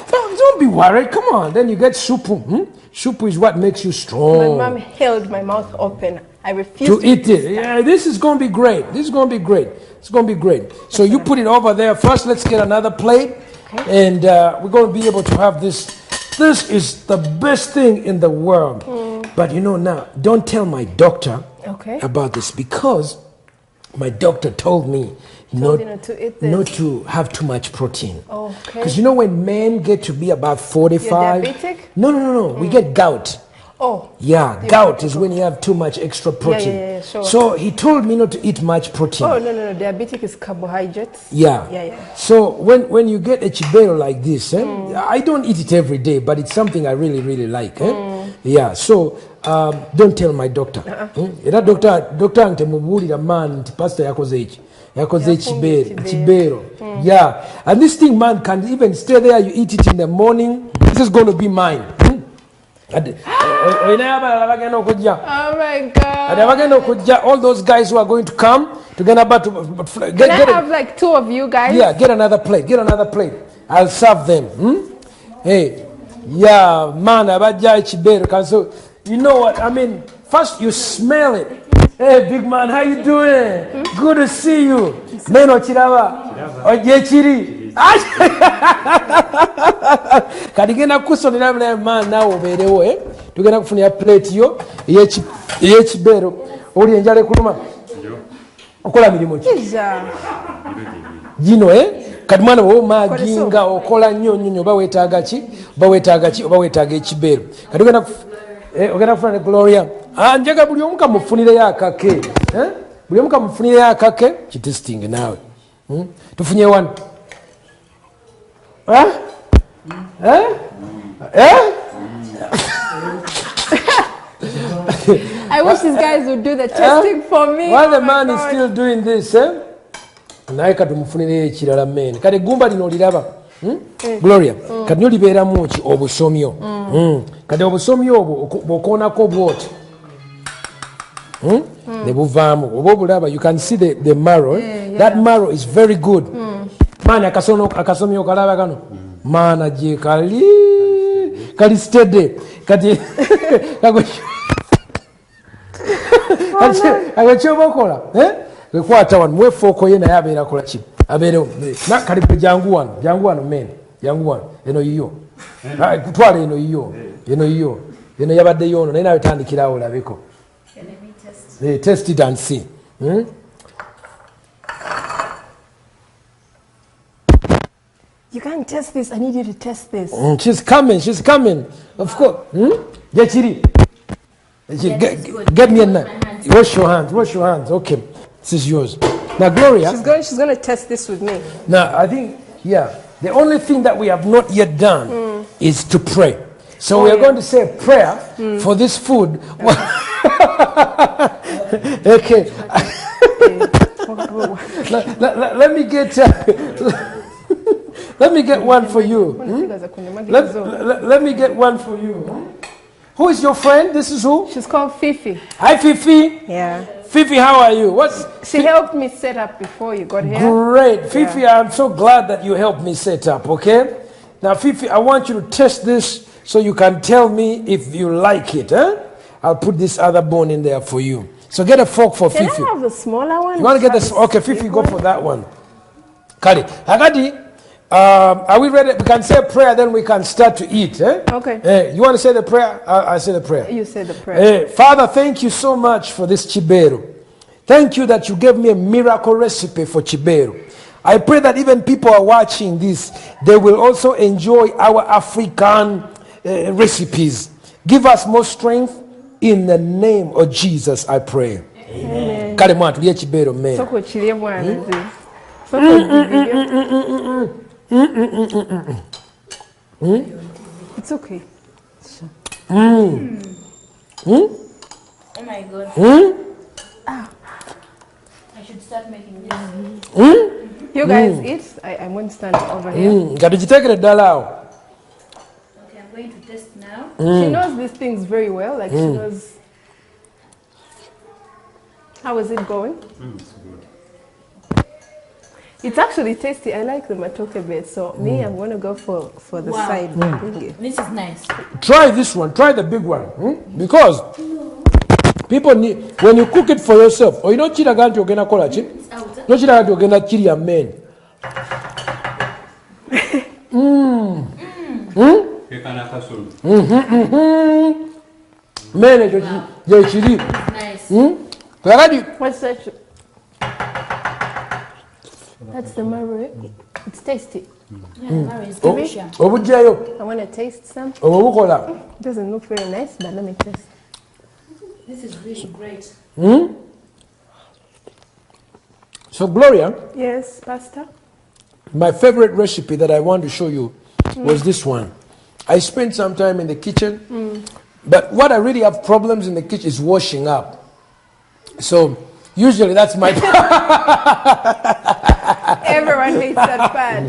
be worried. Come on. Then you get supu. Supu is what makes you strong. My mom held my mouth open. I refused to eat it. Yeah, this is gonna be great. It's gonna be great. So you put it over there first. Let's get another plate, and we're gonna be able to have this. This is the best thing in the world. But you know now, don't tell my doctor about this because my doctor told me not to have too much protein. Because you know when men get to be about 45... You're diabetic? No. We get gout. Oh. Yeah, gout is when you have too much extra protein. Yeah, sure. So he told me not to eat much protein. Oh, no. Diabetic is carbohydrates. Yeah. So when you get a chibello like this, I don't eat it every day, but it's something I really, really like. Yeah, so don't tell my doctor. Era doctor ntemubuulira man nti pastor yakoze eki. Yakoze ekibeero. Yeah. And this thing, man, can even stay there. You eat it in the morning. This is going to be mine. Oh my God. All those guys who are going to come together, Can I have like 2 of you guys? Yeah, get another plate. I'll serve them. Hey, yeah, man, so you know what I mean? First you smell it. Hey, big man, how you doing? Good to see you. Neno chiraba. Ojechiri. Kadigena kusonera man nawo oberewo tugenda kufunira plate yo ey'ekibeero oli enjala ekuluma okola mirimu ki gino kati mwana womaginga okola nnyo oba weetaaga ki oba weetaaga ekibeero kati ogenda kufuna ne Gloria njaga buli omu kamufunireyo akake kitesting naawe tufunye wano I wish these guys would do the testing for me. While the man is still doing this, naye katumufunire ekirala men. Kale gumba lino oliraba. Gloria, kati nyo libeeramu ki obusomyo. Kati obusomyo obwo bw'okoonako bw'oti. Ne buvaamu. Oba obulaba, you can see the marrow. That marrow is very good. Man, akasomyo kalaba kano. Mana je kali steady. Kati agachobokola wekwata wano mwefoko ye naye abeera kola ki abeerewo kali jangu wano men jangu wano eno yiyo kutwala eno yiyo yabadde yono naye nawe tandikirawo olabeko test it and see. You can't test this. I need you to test this. She's coming. Of course. Jechiri. Get me a knife. Wash your hands. Okay. This is yours. Now, Gloria. She's going to test this with me. Now, I think, the only thing that we have not yet done is to pray. So we are going to say a prayer for this food. Okay. Let me get... Let me get one for you. Let me get one for you. Who is your friend? This is who? She's called Fifi. Hi, Fifi. Yeah. Fifi, how are you? She helped me set up before you got here. Great. Fifi, I'm so glad that you helped me set up, okay? Now, Fifi, I want you to test this so you can tell me if you like it. I'll put this other bone in there for you. So get a fork for Fifi. Can I have the smaller one? You want to get the... Okay, Fifi, go for that one. Kali. Agadi. Are we ready? We can say a prayer, then we can start to eat. Okay. You want to say the prayer? I say the prayer. You say the prayer. Father, thank you so much for this chiberu. Thank you that you gave me a miracle recipe for chiberu. I pray that even people are watching this, they will also enjoy our African recipes. Give us more strength in the name of Jesus, I pray. Amen. It's okay. Oh my God. I should start making this. You guys eat. I'm going to stand over here. Okay, I'm going to test now. She knows these things very well. Like she knows. How is it going? It's good. It's actually tasty. I like the matoke bit. So me, I'm going to go for the side thingy. This is nice. Try this one. Try the big one. Because people need, when you cook it for yourself, or you don't chira ganti ogena kola chi. No chira ganti ogena chiri ya men. Men je chiri. Nice. What's that? That's the marrow. It's tasty. Yeah, marrow is delicious. I want to taste some. It doesn't look very nice, but let me taste. This is really great. So, Gloria. Yes, Pastor. My favorite recipe that I want to show you was this one. I spent some time in the kitchen But what I really have problems in the kitchen is washing up. So usually that's my Everyone hates that part.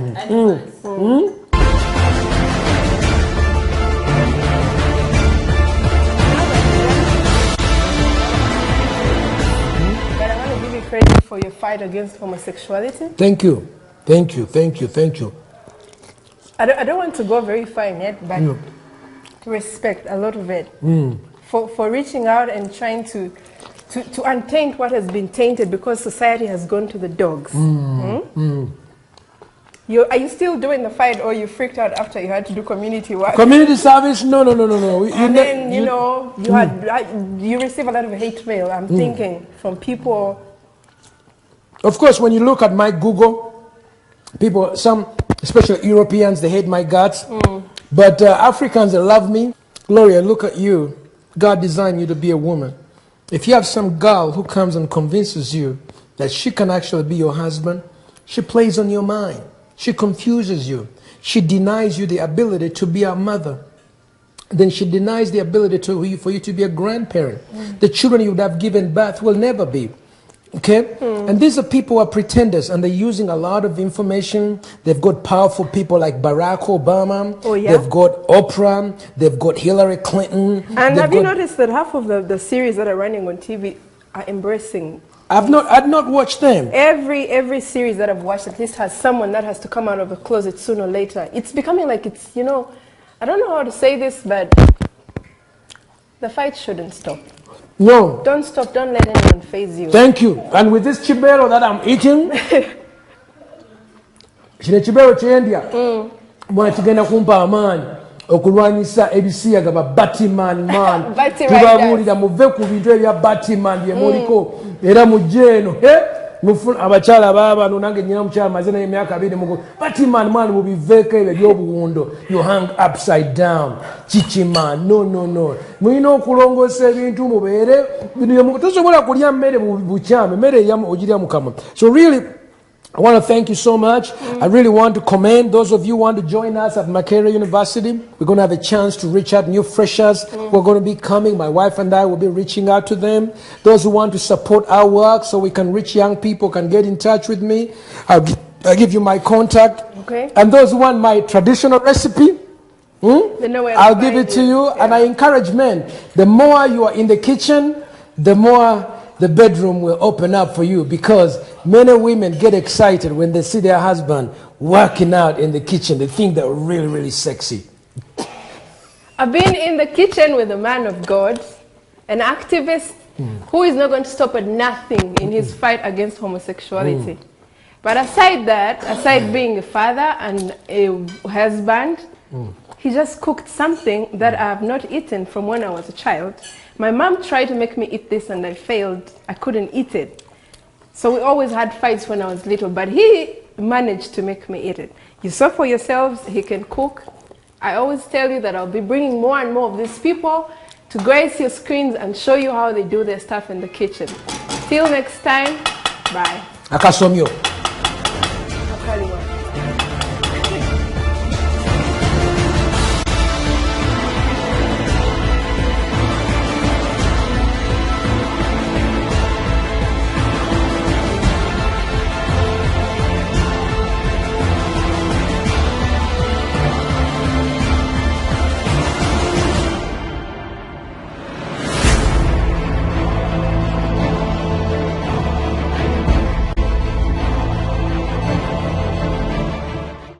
But I want to give you credit for your fight against homosexuality. Thank you. Thank you. Thank you. Thank you. I don't want to go very far in it, but to respect a lot of it. For reaching out and trying to untaint what has been tainted because society has gone to the dogs. Are you still doing the fight, or you freaked out after you had to do community work? Community service? No. And then, you receive a lot of hate mail, I'm thinking, from people. Of course, when you look at my Google, people, some, especially Europeans, they hate my guts. But Africans, they love me. Gloria, look at you. God designed you to be a woman. If you have some girl who comes and convinces you that she can actually be your husband, she plays on your mind. She confuses you. She denies you the ability to be a mother. Then she denies the ability for you to be a grandparent. The children you would have given birth will never be. Okay? And these are people who are pretenders, and they're using a lot of information. They've got powerful people like Barack Obama. Oh, yeah? They've got Oprah. They've got Hillary Clinton. And have you noticed that half of the series that are running on TV are embracing? I've not watched them. Every series that I've watched at least has someone that has to come out of the closet sooner or later. It's becoming like it's, I don't know how to say this, but the fight shouldn't stop. No. Don't stop. Don't let anyone faze you. Thank you. And with this chibero that I'm eating, kino chibero kyendya mwana kigenda kumpa amaanyi okulwanyisa ebisiyaga ba Batman man. Tubabuulira muve ku bintu ebya Batman bye muliko era mujje eno abakyala baabano nange nnyina mukyala maze naye emyaka 2 mugo Batman man mubiveeko ebyo ebyobuwundo you hang upside down chichiman no mulina okulongoosa ebintu mubeere tosobola kulya mmere bukyame mmere ogirya mukama. So really I want to thank you so much. I really want to commend those of you who want to join us at Makerere University. We're going to have a chance to reach out new freshers who are going to be coming. My wife and I will be reaching out to them. Those who want to support our work so we can reach young people can get in touch with me. I'll give you my contact. Okay. And those who want my traditional recipe, I'll give it to you. Yeah. And I encourage men, the more you are in the kitchen, the more the bedroom will open up for you, because many women get excited when they see their husband working out in the kitchen. They think they're really, really sexy. I've been in the kitchen with a man of God, an activist who is not going to stop at nothing in his fight against homosexuality. But aside being a father and a husband, he just cooked something that I have not eaten from when I was a child. My mom tried to make me eat this and I failed. I couldn't eat it. So we always had fights when I was little, but he managed to make me eat it. You saw for yourselves, he can cook. I always tell you that I'll be bringing more and more of these people to grace your screens and show you how they do their stuff in the kitchen. Till next time, bye. Akasomyo.